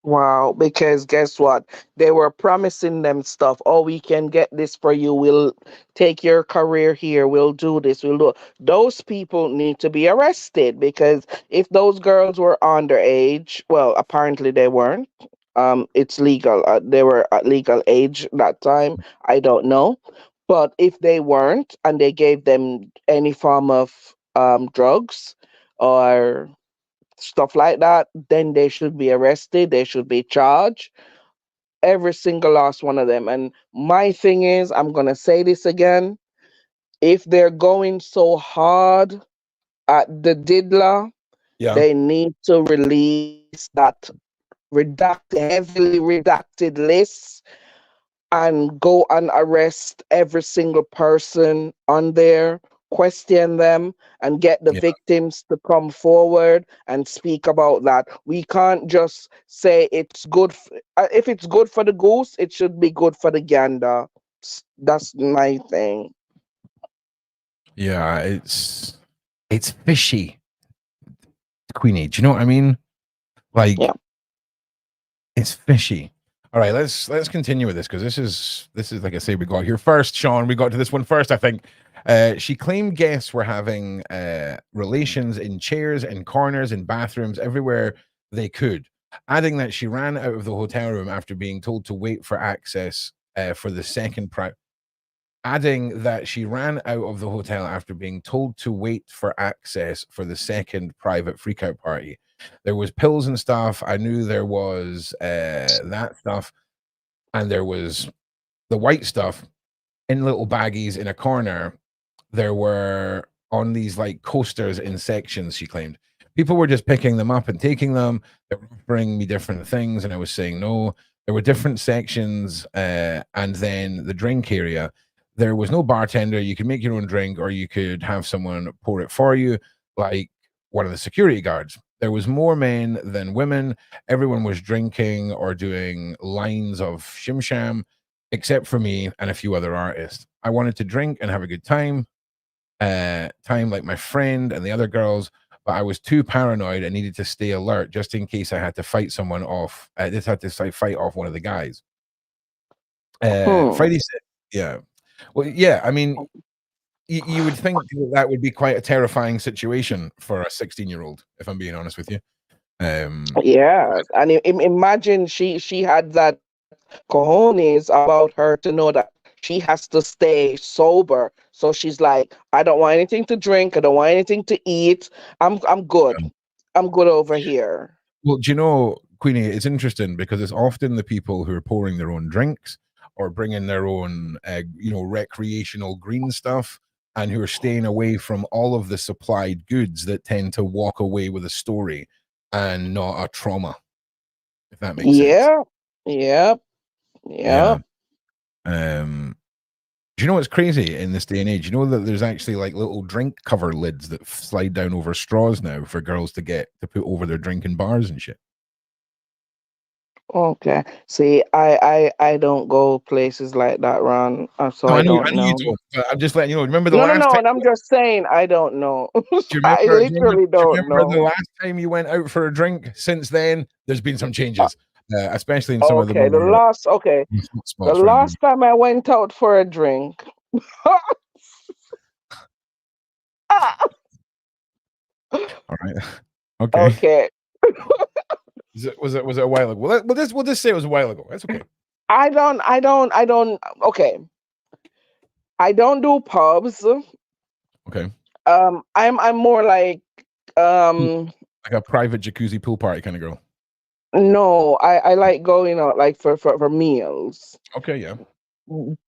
S5: Wow, because guess what? They were promising them stuff. Oh, we can get this for you. We'll take your career here. We'll do this. We'll do. Those people need to be arrested because if those girls were underage, well, apparently they weren't. It's legal. They were at legal age that time. I don't know, but if they weren't and they gave them any form of drugs or stuff like that, then they should be arrested. They should be charged. Every single last one of them. And my thing is, I'm going to say this again. If they're going so hard at the diddler,
S1: Yeah.
S5: they need to release that heavily redacted list and go and arrest every single person on there, question them, and get the
S1: Yeah.
S5: victims to come forward and speak about that. We can't just say it's good. If it's good for the goose, it should be good for the gander. That's my thing.
S1: Yeah, it's fishy, Queenie. Do you know what I mean? Like,
S5: Yeah.
S1: it's fishy. All right, let's continue with this because this is like I say, we got here first, Sean. We got to this one first, I think. She claimed guests were having relations in chairs, in corners, in bathrooms, everywhere they could. adding that she ran out of the hotel room after being told to wait for access for the second adding that she ran out of the hotel after being told to wait for access for the second private freakout party. There was pills and stuff. I knew there was that stuff, and there was the white stuff in little baggies in a corner. There were on these like coasters in sections, she claimed. People were just picking them up and taking them. They were offering me different things, and I was saying no. There were different sections, and then the drink area. There was no bartender. You could make your own drink, or you could have someone pour it for you, like one of the security guards. There was more men than women. Everyone was drinking or doing lines of shimsham, except for me and a few other artists. I wanted to drink and have a good time, like my friend and the other girls, but I was too paranoid and needed to stay alert just in case I had to fight someone off. I just had to fight off one of the guys. Friday said, yeah. Well, yeah, I mean, you would think that would be quite a terrifying situation for a 16-year-old, if I'm being honest with you.
S5: Yeah, and imagine she had that cojones about her to know that she has to stay sober. So she's like, I don't want anything to drink. I don't want anything to eat. I'm good. I'm good over here.
S1: Well, do you know, Queenie, it's interesting because it's often the people who are pouring their own drinks or bringing their own, recreational green stuff and who are staying away from all of the supplied goods that tend to walk away with a story and not a trauma, if that makes sense.
S5: Yeah.
S1: Do you know what's crazy in this day and age? You know that there's actually like little drink cover lids that slide down over straws now for girls to put over their drink in bars and shit.
S5: Okay. See, I don't go places like that, Ron. So
S1: No,
S5: I
S1: I know
S5: don't
S1: you
S5: know.
S1: don't. But I'm just letting you know. Remember the
S5: No,
S1: last time?
S5: and I'm just saying I don't know.
S1: Do you
S5: I
S1: remember?
S5: literally don't
S1: Remember the
S5: know.
S1: last time you went out for a drink? Since then, there's been some changes, especially in some of the
S5: Okay, the
S1: more
S5: last
S1: spots around the
S5: time I went out for a drink.
S1: All right. Okay.
S5: Okay.
S1: Was it a while ago? We'll just say it was a while ago. That's okay.
S5: I don't. Okay. I don't do pubs.
S1: Okay.
S5: I'm more like
S1: Like a private jacuzzi pool party kind of girl.
S5: no, I like going out like for meals.
S1: Okay, yeah.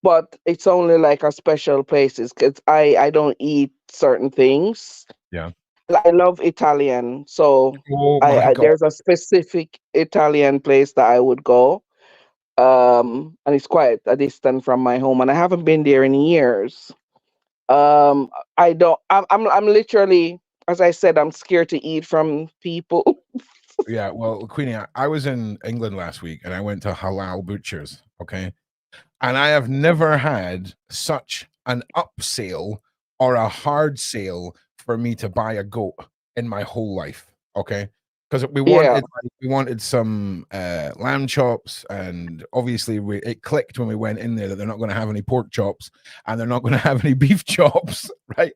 S5: But it's only like a special places because I don't eat certain things.
S1: Yeah.
S5: I love Italian, so
S1: Oh my God.
S5: there's a specific Italian place that I would go. And it's quite a distance from my home, and I haven't been there in years. I'm literally, as I said, I'm scared to eat from people.
S1: Yeah, well, Queenie, I was in England last week and I went to halal butchers, okay? And I have never had such an upsale or a hard sale for me to buy a goat in my whole life, okay? Because we wanted some lamb chops, and obviously it clicked when we went in there that they're not going to have any pork chops and they're not going to have any beef chops, right?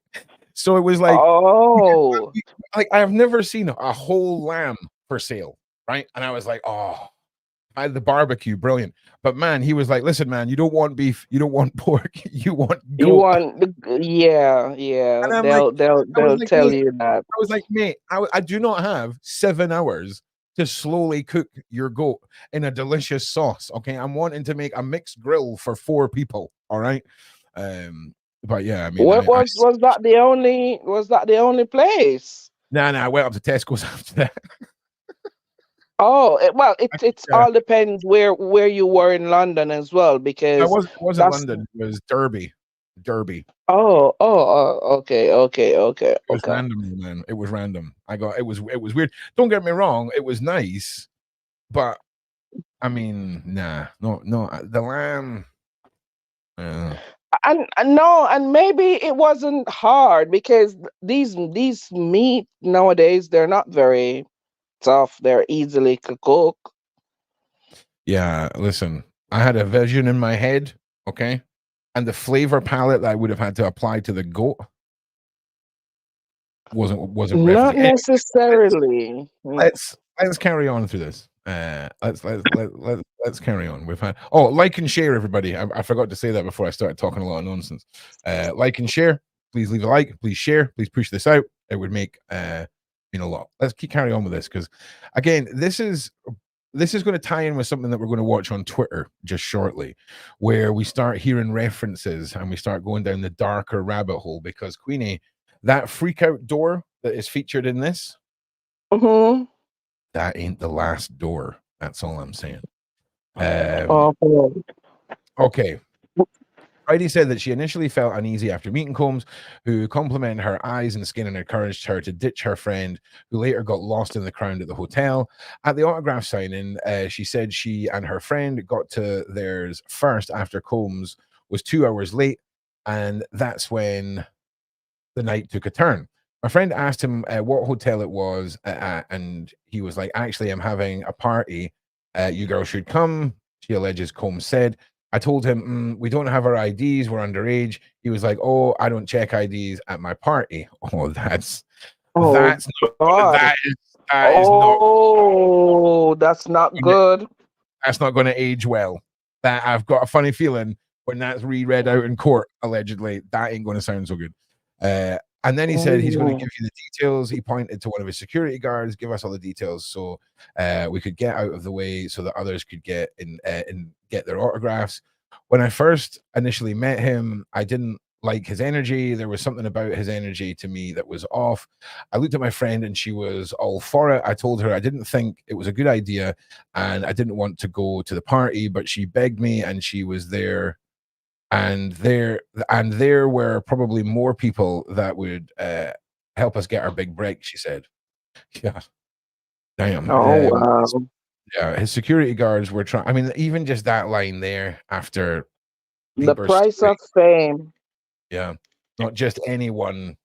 S1: So it was like,
S5: oh,
S1: like I have never seen a whole lamb for sale, right? And I was like, oh, I had the barbecue, brilliant. But man, he was like, listen, man, you don't want beef, you don't want pork, you want goat.
S5: you want yeah. They'll
S1: like,
S5: tell
S1: mate,
S5: you that.
S1: I was like, mate, I do not have 7 hours to slowly cook your goat in a delicious sauce. Okay, I'm wanting to make a mixed grill for 4 people. All right. But yeah, I mean,
S5: was that the only place?
S1: Nah, I went up to Tesco's after that.
S5: Oh, it's all depends where you were in London as well, because
S1: I wasn't London. It was Derby.
S5: Oh, okay.
S1: It was random, man. It was random. It was weird. Don't get me wrong. It was nice, but I mean, nah, no. The lamb.
S5: And maybe it wasn't hard because these meat nowadays they're not very tough. They're easily to cook.
S1: Yeah, listen, I had a vision in my head, okay, and the flavor palette that I would have had to apply to the goat wasn't
S5: not necessarily.
S1: Let's carry on through this. Let's carry on. We've had like and share, everybody. I forgot to say that before I started talking a lot of nonsense. Like and share. Please leave a like. Please share. Please push this out. It would make a lot. Let's keep carry on with this because, again, this is going to tie in with something that we're going to watch on Twitter just shortly, where we start hearing references and we start going down the darker rabbit hole. Because Queenie, that freak out door that is featured in this.
S5: Mm-hmm.
S1: That ain't the last door. That's all I'm saying. Okay. Heidi said that she initially felt uneasy after meeting Combs, who complimented her eyes and skin and encouraged her to ditch her friend, who later got lost in the crowd at the hotel. At the autograph signing, she said she and her friend got to theirs first after Combs was 2 hours late, and that's when the night took a turn. My friend asked him what hotel it was, and he was like, actually, I'm having a party. You girls should come, she alleges Combs said. I told him, we don't have our IDs, we're underage. He was like, oh, I don't check IDs at my party. Oh, that's not
S5: good.
S1: That's not going to age well. That I've got a funny feeling when that's reread out in court, allegedly, that ain't going to sound so good. And then he said he's going to give you the details. He pointed to one of his security guards, give us all the details so we could get out of the way so that others could get in and get their autographs. When I first initially met him, I didn't like his energy. There was something about his energy to me that was off. I looked at my friend and she was all for it. I told her I didn't think it was a good idea and I didn't want to go to the party, but she begged me and she was there. And there were probably more people that would help us get our big break, she said. Yeah. Damn.
S5: Wow.
S1: Yeah, his security guards were trying. I mean, even just that line there after
S5: the price of fame.
S1: Yeah. Not just anyone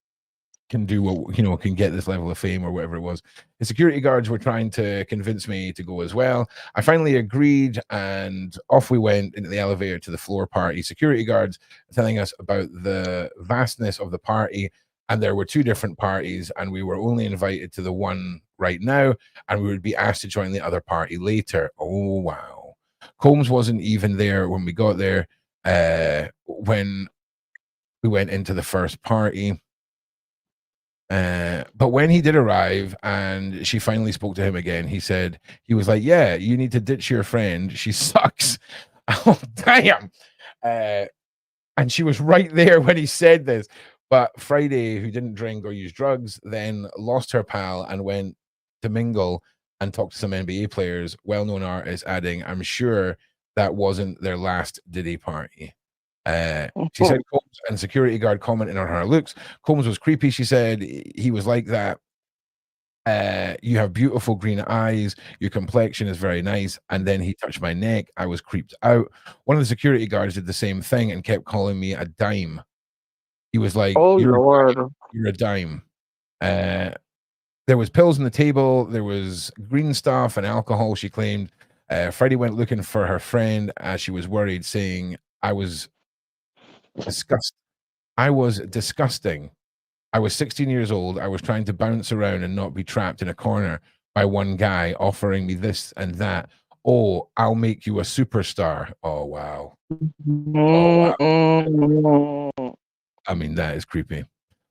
S1: can do what, can get this level of fame or whatever it was. The security guards were trying to convince me to go as well. I finally agreed and off we went into the elevator to the floor party. Security guards telling us about the vastness of the party, and there were 2 different parties and we were only invited to the one right now and we would be asked to join the other party later. Oh wow. Combs wasn't even there when we got there when we went into the first party. But when he did arrive and she finally spoke to him again, he said, he was like, yeah, you need to ditch your friend. She sucks. Oh, damn. And she was right there when he said this. But Friday, who didn't drink or use drugs, then lost her pal and went to mingle and talk to some NBA players, well-known artists, adding, I'm sure that wasn't their last Diddy party. She said Combs and security guard commenting on her looks. Combs was creepy, she said. He was like that. You have beautiful green eyes. Your complexion is very nice. And then he touched my neck. I was creeped out. One of the security guards did the same thing and kept calling me a dime. He was like, you're a dime. There was pills on the table. There was green stuff and alcohol, she claimed. Freddie went looking for her friend as she was worried, saying, I was disgusting. I was 16 years old. I was trying to bounce around and not be trapped in a corner by one guy offering me this and that. Oh, I'll make you a superstar. Oh, wow. Oh, wow. I mean, that is creepy.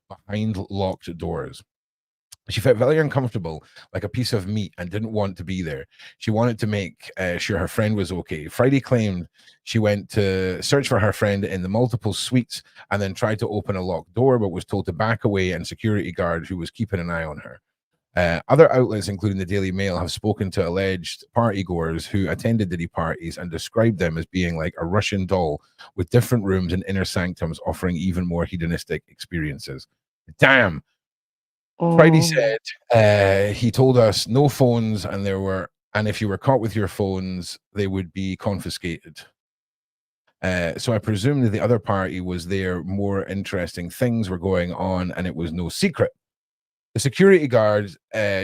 S1: Behind locked doors. She felt very uncomfortable, like a piece of meat, and didn't want to be there. She wanted to make sure her friend was okay. Friday claimed she went to search for her friend in the multiple suites and then tried to open a locked door, but was told to back away, and security guard who was keeping an eye on her. Other outlets, including the Daily Mail, have spoken to alleged partygoers who attended Diddy parties and described them as being like a Russian doll with different rooms and inner sanctums offering even more hedonistic experiences. Damn. Friday said he told us no phones, and if you were caught with your phones, they would be confiscated. So I presume that the other party was there. More interesting things were going on, and it was no secret. The security guard,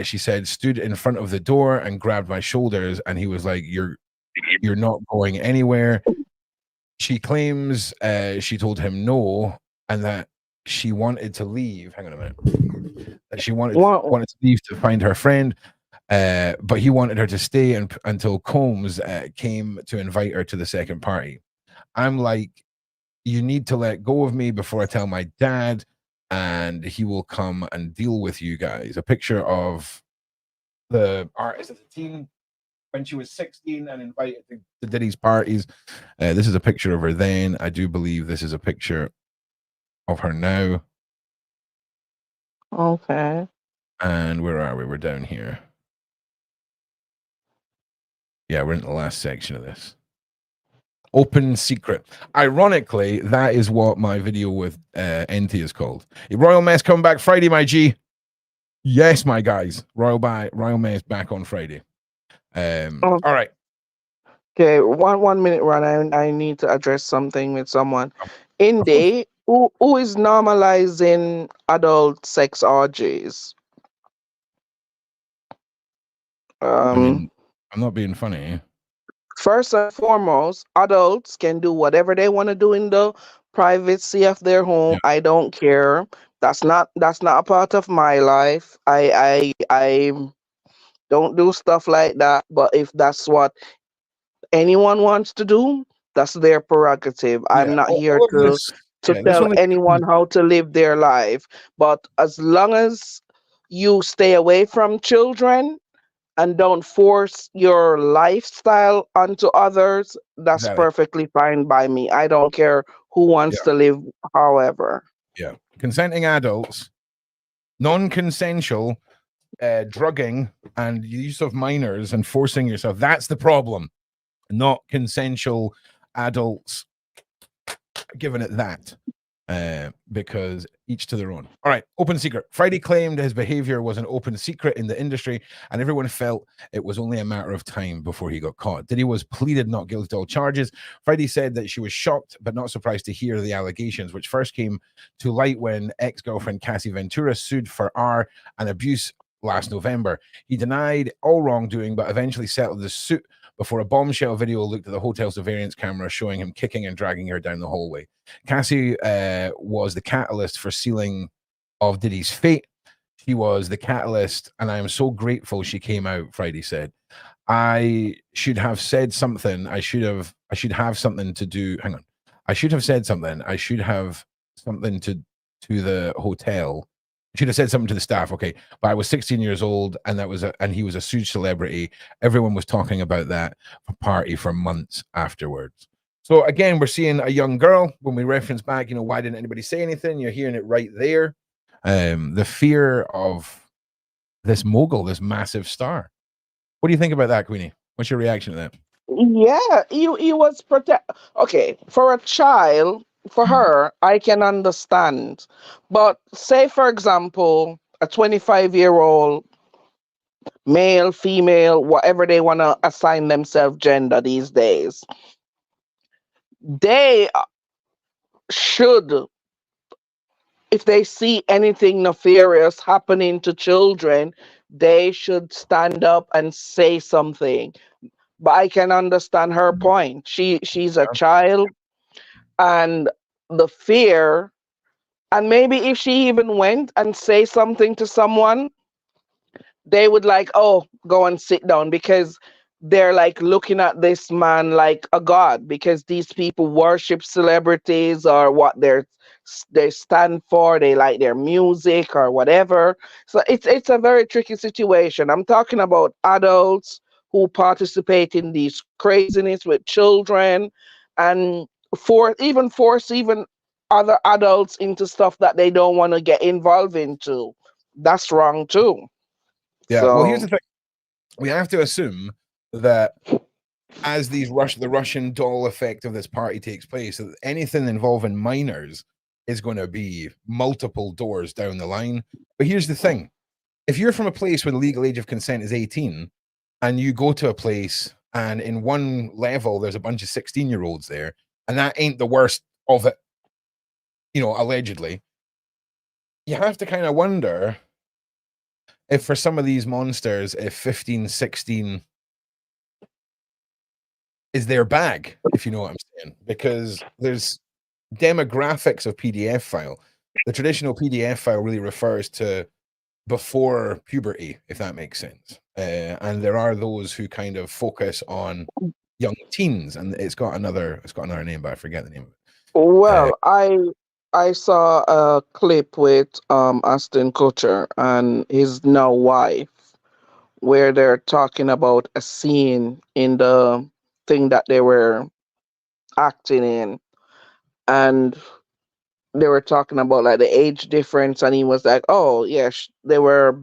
S1: she said, stood in front of the door and grabbed my shoulders, and he was like, "You're not going anywhere." She claims she told him no, and that she wanted to leave. Hang on a minute. That she wanted to leave to find her friend. But he wanted her to stay until Combs came to invite her to the second party. I'm like, you need to let go of me before I tell my dad, and he will come and deal with you guys. A picture of the artist of the team when she was 16 and invited to Diddy's parties. This is a picture of her then. I do believe this is a picture of her now.
S5: Okay.
S1: And where are we? We're down here. Yeah, we're in the last section of this. Open secret. Ironically, that is what my video with NT is called. Royal Mess coming back Friday, my G. Yes, my guys. Royal Mess back on Friday. All right.
S5: Okay, one minute, Ron. I need to address something with someone. Indy, who is normalizing adult sex orgies?
S1: I mean, I'm not being funny.
S5: First and foremost, adults can do whatever they want to do in the privacy of their home.
S1: Yeah.
S5: I don't care. That's not a part of my life. I don't do stuff like that. But if that's what anyone wants to do, that's their prerogative. I'm not here
S1: all of
S5: to
S1: this, this
S5: tell
S1: only
S5: anyone how to live their life. But as long as you stay away from children and don't force your lifestyle onto others, that's
S1: Exactly.
S5: perfectly fine by me. I don't care who wants to live however.
S1: Yeah. Consenting adults, non-consensual drugging and use of minors and forcing yourself. That's the problem. Not consensual adults giving it that. Because each to their own. All right, open secret. Friday claimed his behavior was an open secret in the industry, and everyone felt it was only a matter of time before he got caught. Diddy was pleaded not guilty to all charges. Friday said that she was shocked but not surprised to hear the allegations, which first came to light when ex-girlfriend Cassie Ventura sued for R and abuse last November. He denied all wrongdoing, but eventually settled the suit before a bombshell video leaked at the hotel surveillance camera showing him kicking and dragging her down the hallway. Cassie was the catalyst for sealing of Diddy's fate. She was the catalyst, and I am so grateful she came out, Friday said. I should have said something. I should have something to do. Hang on. I should have said something. I should have something to the hotel. I should have said something to the staff. Okay. But I was 16 years old, and and he was a huge celebrity. Everyone was talking about that party for months afterwards. So again, we're seeing a young girl. When we reference back, why didn't anybody say anything? You're hearing it right there. The fear of this mogul, this massive star. What do you think about that, Queenie? What's your reaction to that?
S5: Yeah, he was okay, for a child, for her, I can understand. But say for example, a 25-year-old male, female, whatever they want to assign themselves gender these days, they should, if they see anything nefarious happening to children, they should stand up and say something. But I can understand her point. She's a child, and the fear, and maybe if she even went and say something to someone, they would like, oh, go and sit down, because they're like looking at this man like a god, because these people worship celebrities or what they stand for, they like their music or whatever. So it's a very tricky situation. I'm talking about adults who participate in these craziness with children, and force even other adults into stuff that they don't want to get involved into. That's wrong too.
S1: Yeah.
S5: So,
S1: Well, here's the thing. We have to assume that as the Russian doll effect of this party takes place, that anything involving minors is going to be multiple doors down the line. But here's the thing. If you're from a place where the legal age of consent is 18, and you go to a place and in one level there's a bunch of 16-year-olds there, and that ain't the worst of it, allegedly, you have to kind of wonder if for some of these monsters, if 15, 16 is their bag, if you know what I'm saying, because there's demographics of PDF file. The traditional PDF file really refers to before puberty, if that makes sense. And there are those who kind of focus on young teens, and it's got another name, but I forget the name of it.
S5: Well, I saw a clip with Aston Kutcher and his now wife, where they're talking about a scene in the thing that they were acting in, and they were talking about like the age difference, and he was like, "Oh yes, they were."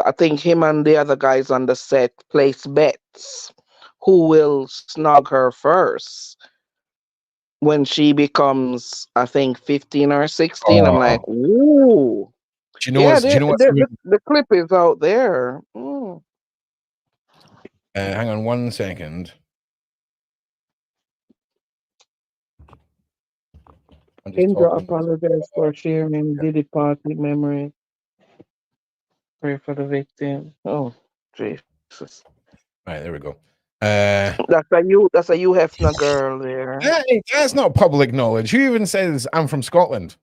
S5: I think him and the other guys on the set placed bets who will snog her first when she becomes, I think, 15 or 16. I'm like,
S1: Oh,
S5: ooh.
S1: do you know
S5: Yeah,
S1: what's? Do you know what's?
S5: the clip is out there. Mm.
S1: Hang on 1 second. I'm just
S5: Indra
S1: talking.
S5: apologized for sharing Diddy party memory. Pray for the victim. Oh, Jesus.
S1: Right, there we go.
S5: That's a you Hefner girl there.
S1: That's not public knowledge. Who even says I'm from Scotland?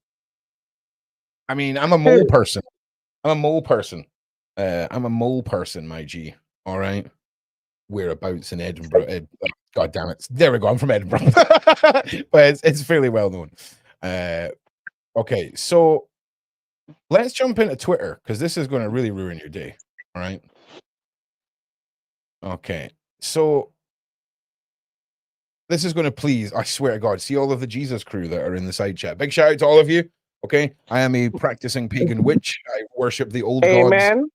S1: I mean, I'm a mole person. I'm a mole person. I'm a mole person, my G. All right. Whereabouts in Edinburgh? God damn it. There we go. I'm from Edinburgh. But it's fairly well known. Okay, so let's jump into Twitter because this is going to really ruin your day. All right. Okay. So this is going to please, I swear to God, see all of the Jesus crew that are in the side chat. Big shout out to all of you. Okay. I am a practicing pagan witch. I worship the old gods.
S5: Amen.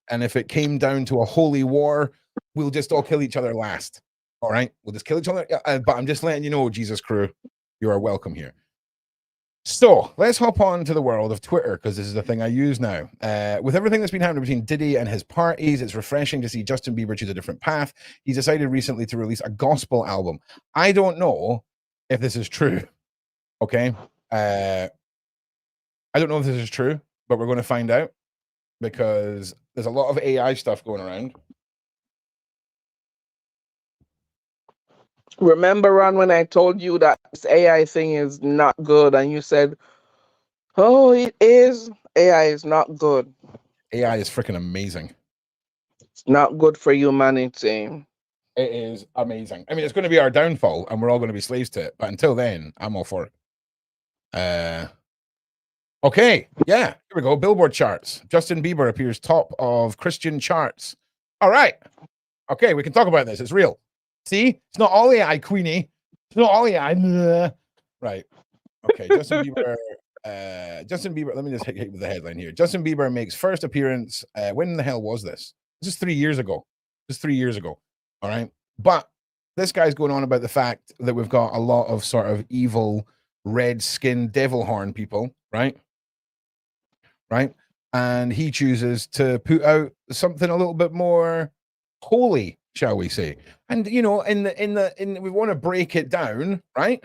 S1: And if it came down to a holy war, we'll just all kill each other last. All right. We'll just kill each other. But I'm just letting you know, Jesus crew, you are welcome here. So let's hop on to the world of Twitter because this is the thing I use now. With everything that's been happening between Diddy and his parties, it's refreshing to see Justin Bieber choose a different path. He decided recently to release a gospel album. I don't know if this is true. Okay. I don't know if this is true, but we're going to find out because there's a lot of AI stuff going around.
S5: Remember, Ron, when I told you that this AI thing is not good, and you said, "Oh, it is. AI is not good.
S1: AI is freaking amazing.
S5: It's not good for humanity."
S1: It is amazing. I mean, it's going to be our downfall, and we're all going to be slaves to it. But until then, I'm all for it. Okay, yeah, here we go. Billboard charts. Justin Bieber appears top of Christian charts. All right. Okay, we can talk about this. It's real. See, it's not all AI, Queenie. It's not all AI. Right. Okay, Justin Bieber. Let me just hit with the headline here. Justin Bieber makes first appearance. When the hell was this? This is 3 years ago. This is 3 years ago. All right. But this guy's going on about the fact that we've got a lot of sort of evil, red-skinned devil horn people, right? Right. And he chooses to put out something a little bit more holy, shall we say? And you know, we want to break it down, right?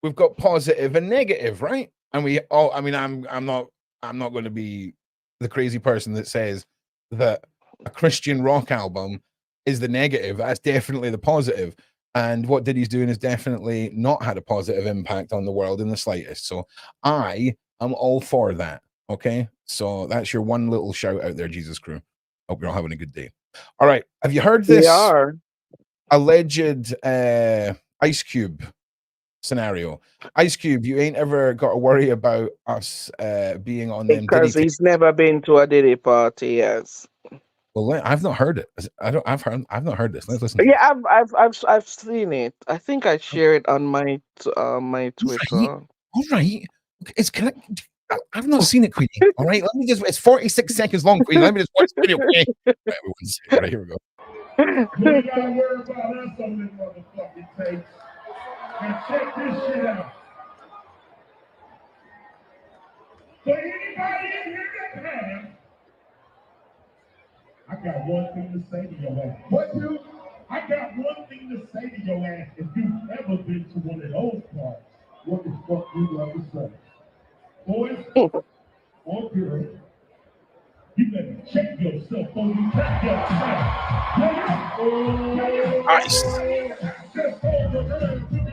S1: We've got positive and negative, right? And we all, I mean, I'm not going to be the crazy person that says that a Christian rock album is the negative. That's definitely the positive. And what Diddy's doing has definitely not had a positive impact on the world in the slightest. So I am all for that. Okay. So that's your one little shout out there, Jesus crew. Hope you're all having a good day. All right. Have you heard this alleged Ice Cube scenario? Ice Cube, you ain't ever got to worry about us being on them
S5: because
S1: Diddy
S5: he's never been to a Diddy party. Yes.
S1: Well, I've not heard it. I've not heard this. Let's listen.
S5: Yeah, I've seen it. I think I shared it on my my Twitter.
S1: All right. I've not seen it, Queenie. All right, let me just. It's 46 seconds long, Queenie. Let me just watch the video. Okay? Right, here we go.
S6: You ain't gotta worry about us on this motherfucking tape. Now check this shit out. So anybody in here that can, I got one thing to say to your ass. What you? I got one thing to say to your ass. If you've ever been to one of those parts, what the fuck you love to say? Boys or girls, you better check yourself before you check yourself.
S1: Nice.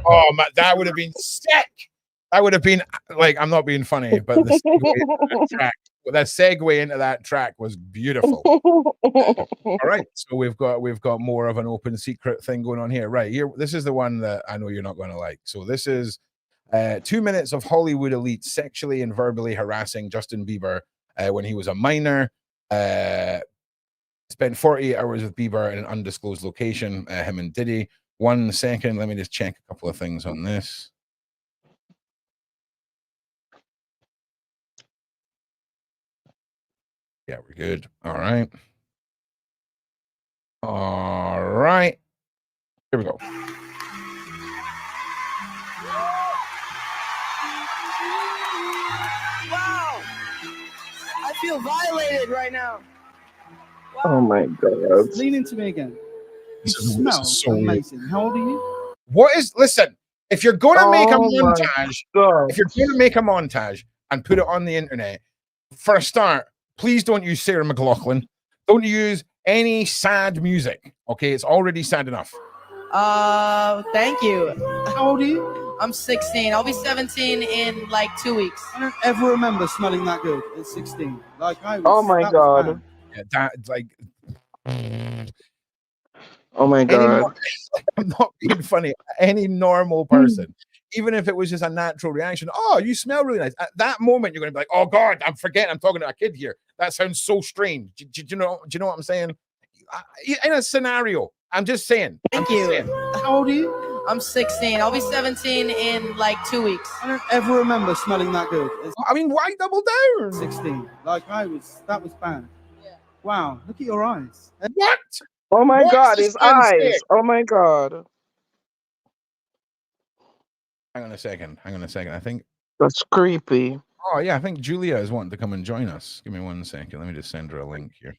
S1: Oh man, that would have been sick. That would have been like, I'm not being funny, but the track that segue into that track was beautiful. All right, so we've got more of an open secret thing going on here. Right here, this is the one that I know you're not going to like. So this is 2 minutes of Hollywood elite sexually and verbally harassing Justin Bieber when he was a minor. Spent 48 hours with Bieber in an undisclosed location. Him and Diddy. 1 second, let me just check a couple of things on this. Yeah, we're good. All right. All right. Here we go.
S7: Wow! I feel violated right now. Wow.
S5: Oh my God.
S7: Lean into me again. You
S1: This is
S7: smell
S1: so weird.
S7: amazing. How old are you?
S1: What is, listen, if you're going to make a
S5: Oh my
S1: montage,
S5: God.
S1: if you're going to make a montage and put it on the internet, for a start, please don't use Sarah McLachlan. Don't use any sad music. Okay, it's already sad enough.
S7: Thank you. How old are you? I'm 16. I'll be 17 in like 2 weeks. I don't ever remember smelling that good at 16. Like I was.
S5: Oh my
S7: that was
S5: God.
S7: bad.
S1: Yeah, that like
S5: Oh my
S1: any
S5: God.
S1: I'm not being funny. Any normal person, even if it was just a natural reaction, oh, you smell really nice. At that moment, you're going to be like, oh God, I'm forgetting I'm talking to a kid here. That sounds so strange. Do you know what I'm saying? In a scenario, I'm just saying.
S7: Thank you. How old are you? I'm 16. I'll be 17 in like 2 weeks. I don't ever remember smelling that good.
S1: I mean, why double down?
S7: 16. Like I was. That was bad. Yeah. Wow. Look at your eyes.
S1: What?
S5: Oh my
S1: What's
S5: God,
S1: this
S5: his
S1: man
S5: eyes.
S1: saying?
S5: Oh my God.
S1: Hang on a second. I think.
S5: That's creepy.
S1: Oh yeah, I think Julia is wanting to come and join us. Give me 1 second. Let me just send her a link here.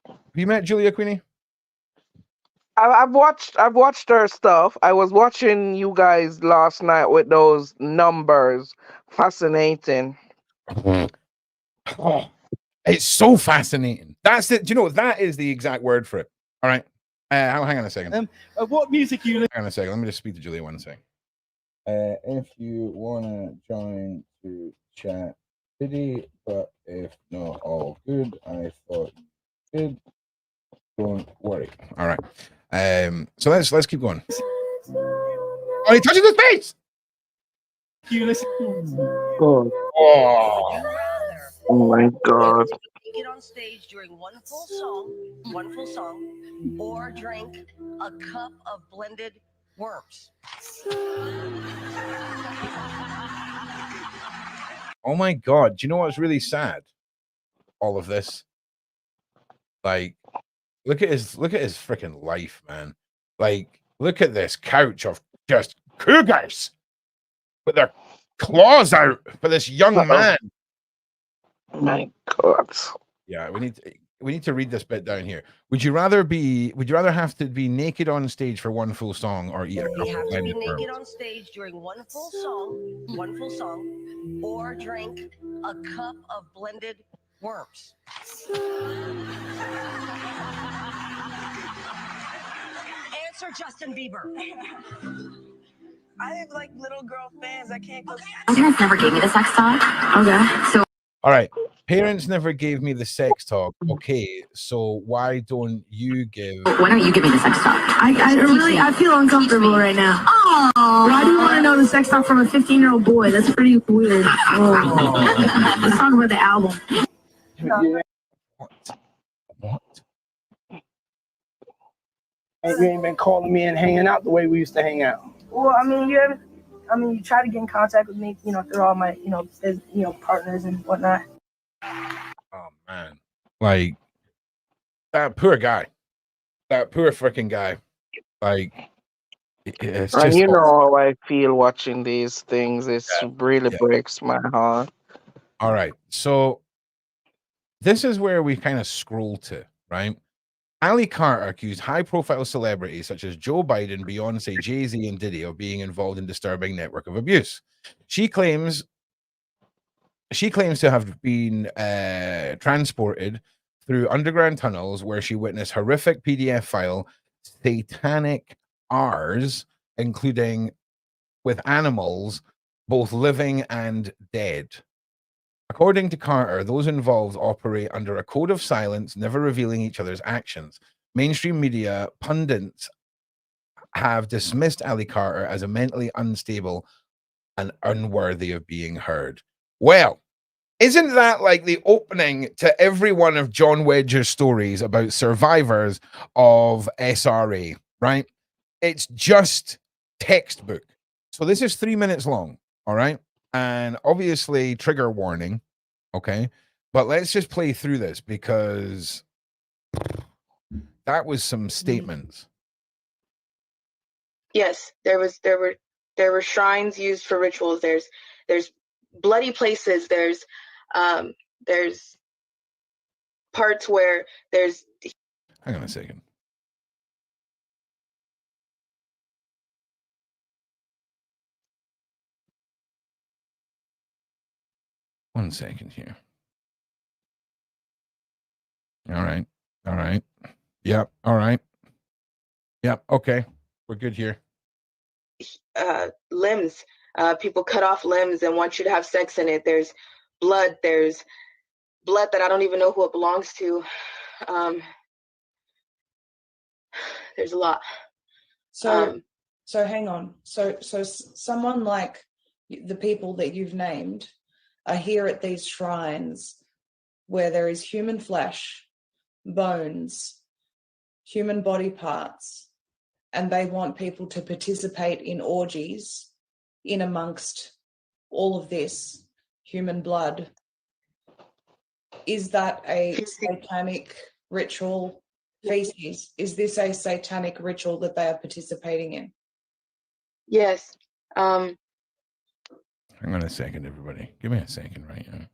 S1: Have you met Julia, Queenie?
S5: I've watched her stuff. I was watching you guys last night with those numbers. Fascinating.
S1: Oh, it's so fascinating. That's it. Do you know that is the exact word for it? All right. Hang on a second.
S7: What music you?
S1: Hang on a second. Let me just speak to Julia 1 second. If you wanna join to chat, Diddy, but if not, all good. I thought you did. Don't worry. All right. So let's keep going. Oh, he touches his face.
S7: You listen.
S5: God.
S1: Oh.
S5: Oh my God.
S8: Get on stage during one full song, or drink a cup of blended worms.
S1: Oh my God. Do you know what's really sad? All of this. Like, look at his freaking life, man. Like, look at this couch of just cougars with their claws out for this young man.
S5: Oh my God.
S1: Yeah, we need to read this bit down here. Would you rather have to be naked on stage for one full song or eat a
S8: You
S1: cup
S8: have
S1: of
S8: to be
S1: blended
S8: naked
S1: worms?
S8: on stage during one full song, or drink a cup of blended worms. Answer Justin Bieber.
S7: I have like little girl fans. I can't go.
S9: My parents never gave me the sex talk. Okay. So
S1: All right. Parents never gave me the sex talk. Okay, so why don't you give?
S9: why don't you give me the sex talk? I feel uncomfortable right now. Oh, why do you want to know the sex talk from a 15-year-old boy? That's pretty weird. Oh. Let's talk about the album.
S1: What?
S7: You ain't been calling me and hanging out the way we used to hang out.
S10: Well, I mean, you try to get in contact with me, through all my, partners and whatnot.
S1: Oh man, like that poor guy, that poor freaking guy. Like, it's
S5: And
S1: just.
S5: you know how I feel watching these things. It really
S1: Yeah.
S5: breaks my heart.
S1: All right, so this is where we kind of scroll to, right? Ali Carter accused high-profile celebrities such as Joe Biden, Beyonce, Jay-Z, and Diddy of being involved in disturbing network of abuse. She claims to have been transported through underground tunnels where she witnessed horrific PDF file satanic R's, including with animals, both living and dead. According to Carter, those involved operate under a code of silence, never revealing each other's actions. Mainstream media pundits have dismissed Ali Carter as a mentally unstable and unworthy of being heard. Well, isn't that like the opening to every one of John Wedger's stories about survivors of SRA, right? It's just textbook. So this is 3 minutes long, all right? And obviously trigger warning, okay? But let's just play through this because that was some statements.
S11: Yes, there were shrines used for rituals. There's bloody places. There's parts where there's.
S1: Hang on a second. One second here. All right. All right. Yep. All right. Yep. Okay. We're good here.
S11: Limbs. People cut off limbs and want you to have sex in it. There's blood. There's blood that I don't even know who it belongs to. There's a lot.
S12: So hang on. So someone like the people that you've named are here at these shrines where there is human flesh, bones, human body parts, and they want people to participate in orgies in amongst all of this human blood. Is that a satanic ritual feces? Is this a satanic ritual that they are participating in?
S11: Yes.
S1: Hang on a second, everybody. Give me a second right now.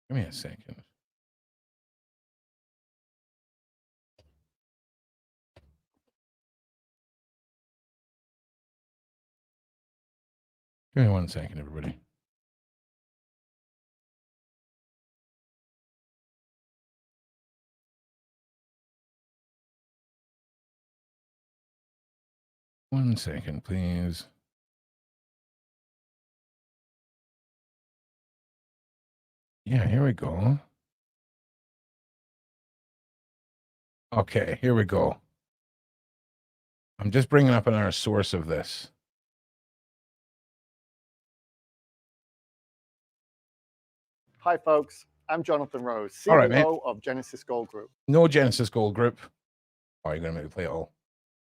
S1: Give me a second. Give me 1 second, everybody. One second, please. Yeah, here we go. Okay, here we go. I'm just bringing up another source of this.
S13: Hi, folks. I'm Jonathan Rose, CEO
S1: All right, mate.
S13: of Genesis Gold Group.
S1: No Genesis Gold Group. Oh, you're going to make me play it all.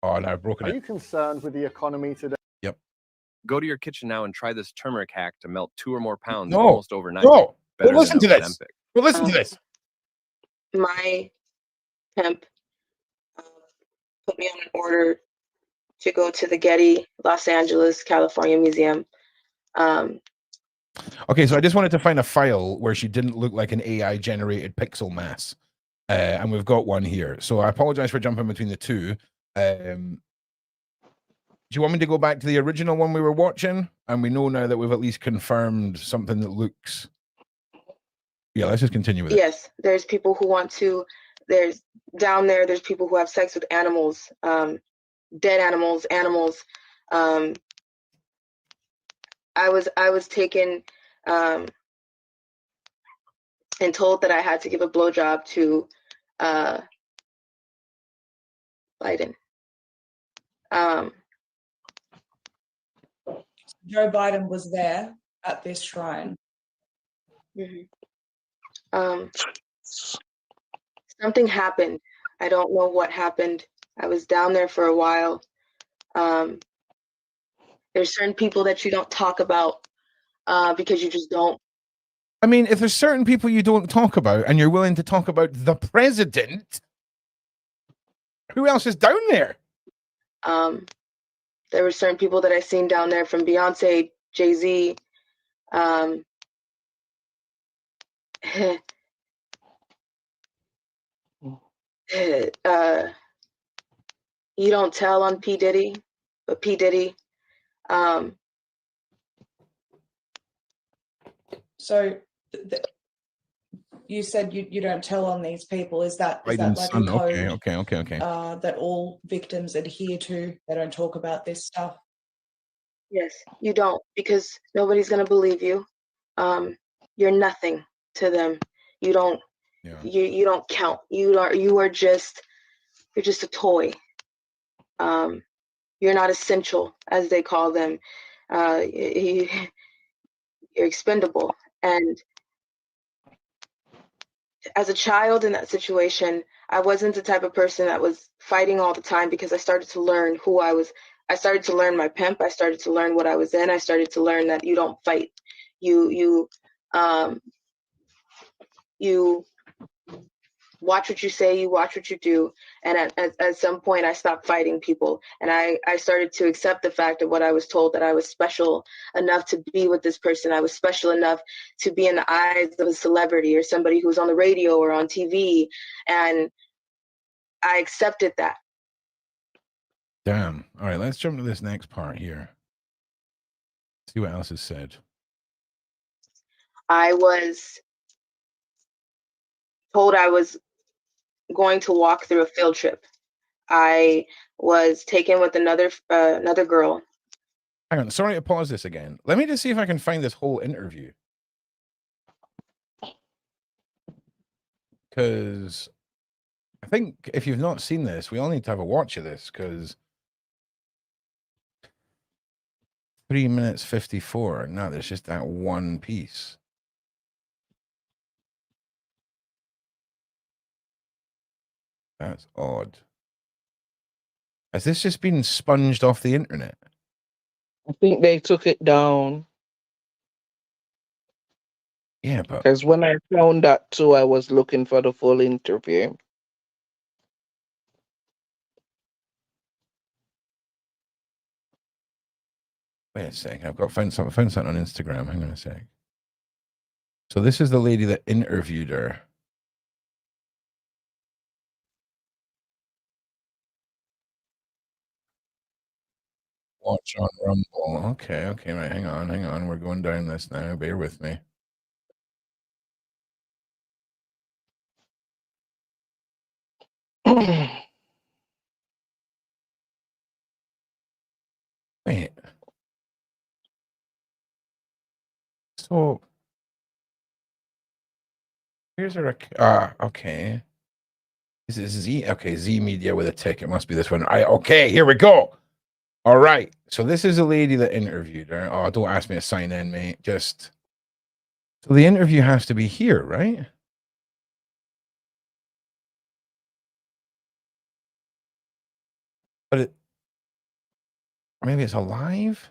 S1: Oh, no, I've broken
S13: Are
S1: it.
S13: you concerned with the economy today?
S1: Yep.
S14: Go to your kitchen now and try this turmeric hack to melt 2 or more pounds
S1: No.
S14: almost overnight.
S1: No.
S14: Better
S1: Well, listen to
S14: than
S1: this.
S14: Ozempic.
S1: Well, listen to this.
S11: My pimp put me on an order to go to the Getty, Los Angeles, California Museum.
S1: Okay, so I just wanted to find a file where she didn't look like an AI generated pixel mass. And we've got one here. So I apologize for jumping between the two. Do you want me to go back to the original one we were watching? And we know now that we've at least confirmed something that looks. Yeah, let's just continue with it.
S11: Yes, there's people who want to. There's down there. There's people who have sex with animals, dead animals. I was taken and told that I had to give a blowjob to Biden.
S12: Joe Biden was there at this shrine.
S11: Something happened. I don't know what happened. I was down there for a while. There's certain people that you don't talk about because you just don't.
S1: I mean, if there's certain people you don't talk about and you're willing to talk about the president, who else is down there?
S11: There were certain people that I seen down there, from Beyonce, Jay-Z. You don't tell on P. Diddy, but P. Diddy.
S12: So you said you don't tell on these people. Is that like a code?
S1: Okay.
S12: That all victims adhere to? They don't talk about this stuff.
S11: Yes, you don't, because nobody's gonna believe you. you're nothing to them. You don't you don't count. You're just a toy. You're not essential, as they call them. You're expendable. And as a child in that situation, I wasn't the type of person that was fighting all the time, because I started to learn who I was. I started to learn my pimp. I started to learn what I was in. I started to learn that you don't fight. You watch what you say, you watch what you do. And at some point I stopped fighting people, and I started to accept the fact of what I was told, that I was special enough to be with this person. I was special enough to be in the eyes of a celebrity or somebody who's on the radio or on TV. And I accepted that.
S1: Damn. All right, let's jump to this next part here. See what else is said.
S11: I was told I was going to walk through a field trip. I was taken with another girl.
S1: Hang on, sorry to pause this again. Let me just see if I can find this whole interview. Because I think if you've not seen this, we all need to have a watch of this, because 3 minutes 54. No, there's just that one piece. That's odd. Has this just been sponged off the internet?
S5: I think they took it down.
S1: Yeah, but
S5: Because when I found that too, I was looking for the full interview.
S1: wait a sec. I've got found something on Instagram. Hang on a sec. So this is the lady that interviewed her. Watch on Rumble. Okay, right. Hang on. We're going down this now. Bear with me. Wait. So here's a okay. This is Z. Okay, Z Media with a tick. It must be this one. Okay, here we go. All right. So this is a lady that interviewed her. Oh, don't ask me to sign in, mate. Just so the interview has to be here, right? But it maybe it's alive.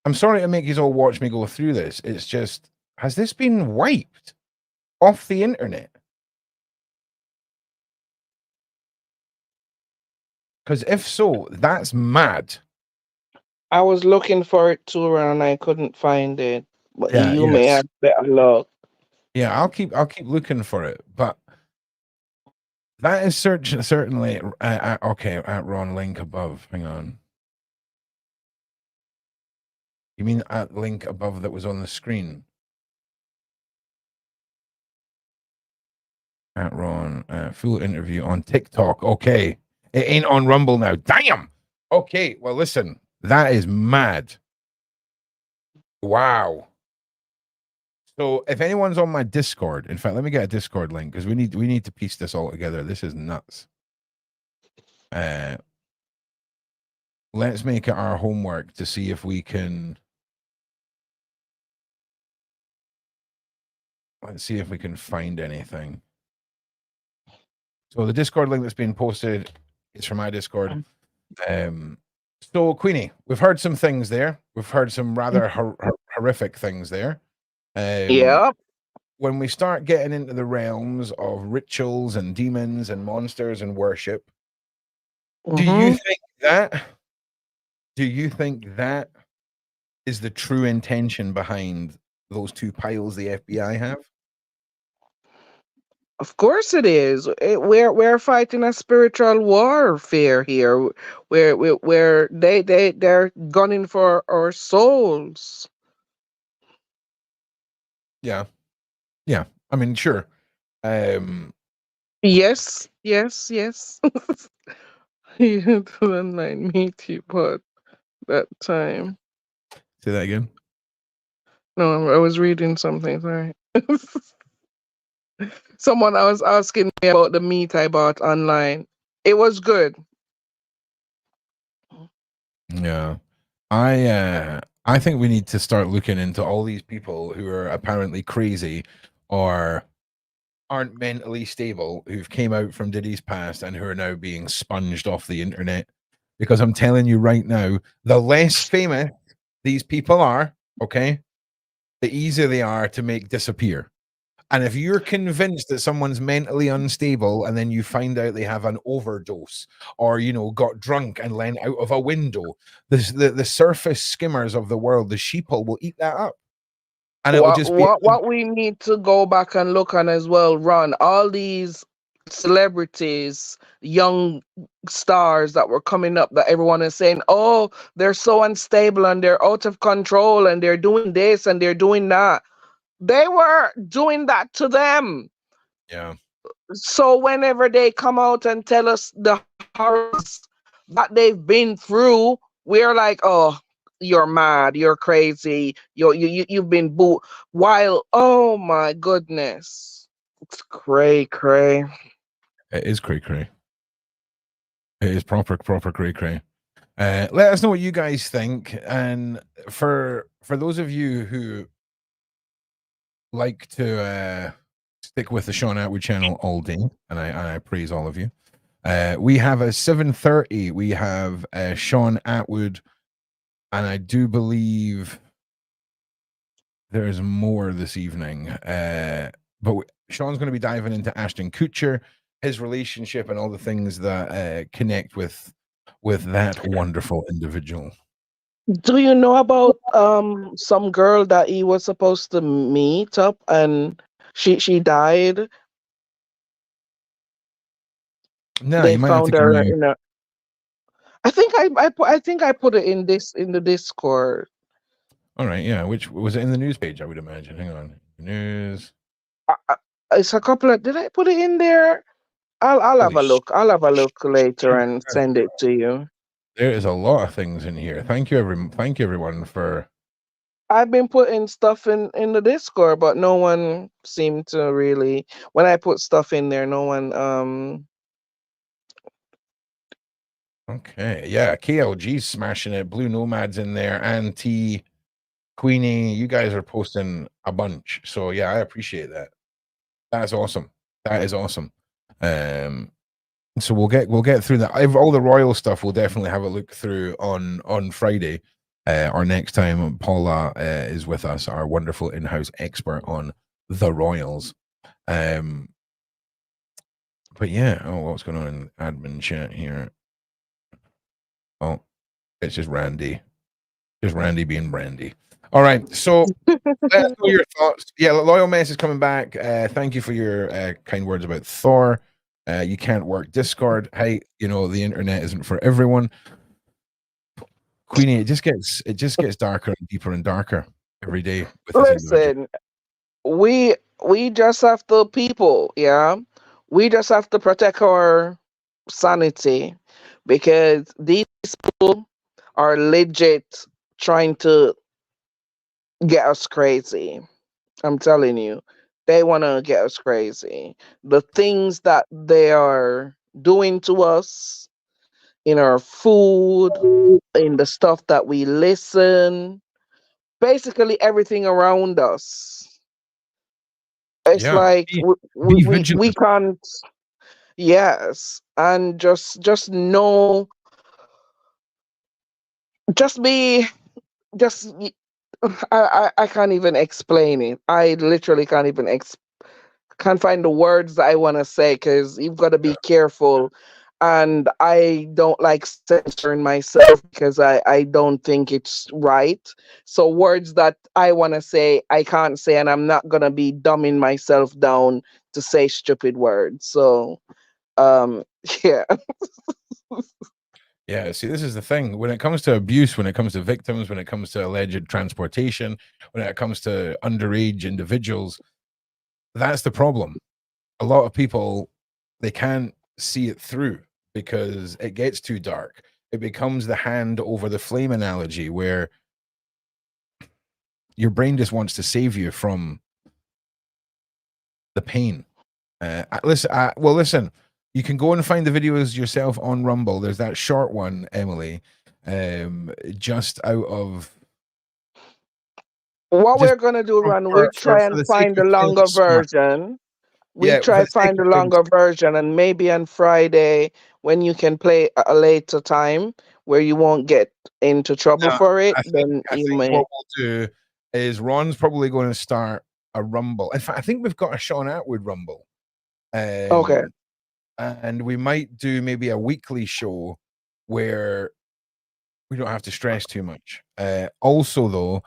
S1: I'm sorry to make you all watch me go through this. It's just, has this been wiped off the internet? Because if so, that's mad.
S5: I was looking for it too, and I couldn't find it. But
S1: Yeah,
S5: you may
S1: yes.
S5: have better luck.
S1: Yeah, I'll keep looking for it. But that is certainly okay. At Ron link above. Hang on. You mean at link above that was on the screen? At Ron, full interview on TikTok. Okay, it ain't on Rumble now. Damn. Okay, well listen, that is mad. Wow. So if anyone's on my Discord, in fact, let me get a Discord link because we need to piece this all together. This is nuts. Let's make it our homework to see if we can. Let's see if we can find anything. So the Discord link that's been posted is from my Discord. So Queenie, we've heard some things there. We've heard some rather horrific things there.
S5: Yeah.
S1: When we start getting into the realms of rituals and demons and monsters and worship, do you think that is the true intention behind those two piles the FBI have?
S5: Of course it is. We're fighting a spiritual warfare here, where they're gunning for our souls.
S1: Yeah. I mean, sure.
S5: Yes. You had to remind me to put that time.
S1: Say that again.
S5: No, I was reading something. Sorry. Someone was asking me about the meat I bought online. It was good.
S1: Yeah. I think we need to start looking into all these people who are apparently crazy or aren't mentally stable, who've came out from Diddy's past and who are now being sponged off the internet. Because I'm telling you right now, the less famous these people are, okay, the easier they are to make disappear. And if you're convinced that someone's mentally unstable and then you find out they have an overdose or, you know, got drunk and leant out of a window, the surface skimmers of the world, the sheeple will eat that up. And it will just be
S5: What we need to go back and look on as well, Ron, all these celebrities, young stars that were coming up that everyone is saying, oh, they're so unstable and they're out of control and they're doing this and they're doing that. They were doing that to them.
S1: Yeah.
S5: So whenever they come out and tell us the horrors that they've been through, we're like, oh, you're mad, you're crazy, you've been booed. While, oh my goodness, it's cray.
S1: It is cray. It is proper cray. Let us know what you guys think. And for those of you who like to stick with the Sean Atwood channel all day, and I praise all of you. We have a 7:30. We have Sean Atwood, and I do believe there's more this evening. But Sean's going to be diving into Ashton Kutcher, his relationship, and all the things that connect with that wonderful individual.
S5: Do you know about some girl that he was supposed to meet up and she died?
S1: No,
S5: They
S1: you might have to
S5: found
S1: give
S5: her
S1: me.
S5: in a. I think I put it in the Discord.
S1: All right, yeah. Which was it in the news page? I would imagine. Hang on, news.
S5: It's a couple of. Did I put it in there? I'll have a look. I'll have a look later and send it to you.
S1: There is a lot of things in here. Thank you, everyone for.
S5: I've been putting stuff in the Discord, but no one seemed to really. When I put stuff in there, no one.
S1: Okay, yeah, KLG's smashing it. Blue Nomad's in there. Auntie, Queenie, you guys are posting a bunch. So yeah, I appreciate that. That's awesome. That is awesome. So we'll get through that. All the royal stuff we'll definitely have a look through on Friday. Or next time Paula is with us, our wonderful in-house expert on the royals. But yeah, what's going on in admin chat here? Oh, it's just Randy. Just Randy being Randy. All right, so let us know your thoughts. Yeah, Loyal Mess is coming back. Thank you for your kind words about Thor. You can't work Discord. Hey, you know the internet isn't for everyone. Queenie, it just gets darker and deeper and darker every day. With this individual.
S5: Listen, we just have to people, yeah. We just have to protect our sanity because these people are legit trying to get us crazy. I'm telling you, they want to get us crazy. The things that they are doing to us in our food, in the stuff that we listen, basically everything around us. It's
S1: Yeah,
S5: like
S1: be
S5: we
S1: vigilant.
S5: can't. Yes, and just know, just be, just. I can't even explain it. I literally can't even can't find the words that I want to say because you've got to be careful. And I don't like censoring myself because I don't think it's right. So words that I want to say, I can't say, and I'm not going to be dumbing myself down to say stupid words. So, yeah.
S1: Yeah, see, this is the thing. When it comes to abuse, when it comes to victims, when it comes to alleged transportation, when it comes to underage individuals, that's the problem. A lot of people, they can't see it through because it gets too dark. It becomes the hand over the flame analogy where your brain just wants to save you from the pain. Listen, you can go and find the videos yourself on Rumble. There's that short one, Emily, just out of
S5: what we're gonna do, Ron, we'll try and find the longer version. We'll try find the longer version, and maybe on Friday when you can play a later time where you won't get into trouble for it,
S1: I
S5: then
S1: think
S5: you may.
S1: what we'll do is Ron's probably going to start a Rumble. In fact, I think we've got a Sean Atwood Rumble.
S5: Okay.
S1: And we might do maybe a weekly show where we don't have to stress too much. Also, though,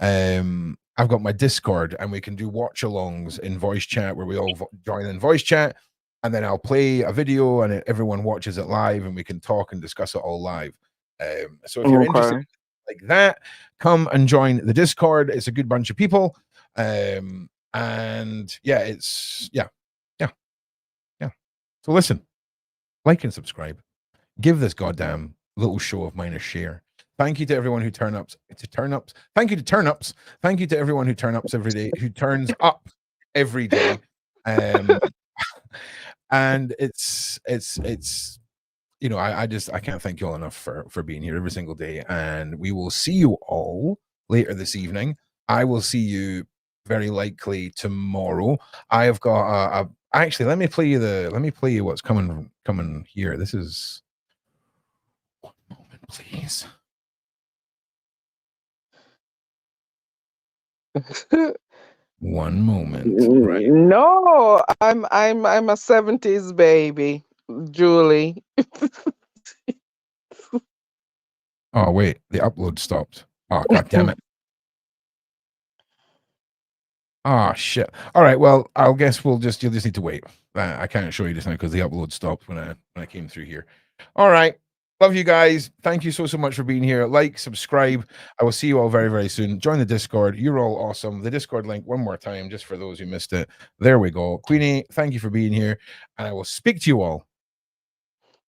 S1: I've got my Discord, and we can do watch-alongs in voice chat where we all join in voice chat, and then I'll play a video, and everyone watches it live, and we can talk and discuss it all live. So if you're interested like that, come and join the Discord. It's a good bunch of people, and yeah, it's yeah. So listen, like and subscribe. Give this goddamn little show of mine a share. Thank you to everyone who Thank you to turn-ups. Thank you to everyone who turns up every day. And it's you know, I can't thank you all enough for being here every single day. And we will see you all later this evening. I will see you very likely tomorrow. I have got actually let me play you what's coming here. This is 1 moment, please. One moment. Right.
S5: No, I'm a 70s baby, Julie.
S1: Oh wait, the upload stopped. Oh god damn it. Oh shit. All right, well, I'll guess you'll just need to wait. I can't show you this now because the upload stopped when I came through here. All right. Love you guys. Thank you so much for being here. Like, subscribe. I will see you all very, very soon. Join the Discord. You're all awesome. The Discord link one more time, just for those who missed it. There we go. Queenie, thank you for being here. And I will speak to you all.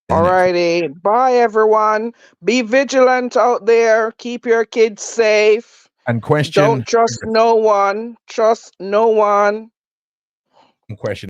S5: All righty. Bye, everyone. Be vigilant out there. Keep your kids safe.
S1: And question.
S5: Don't trust no one. Trust no one.
S1: Question.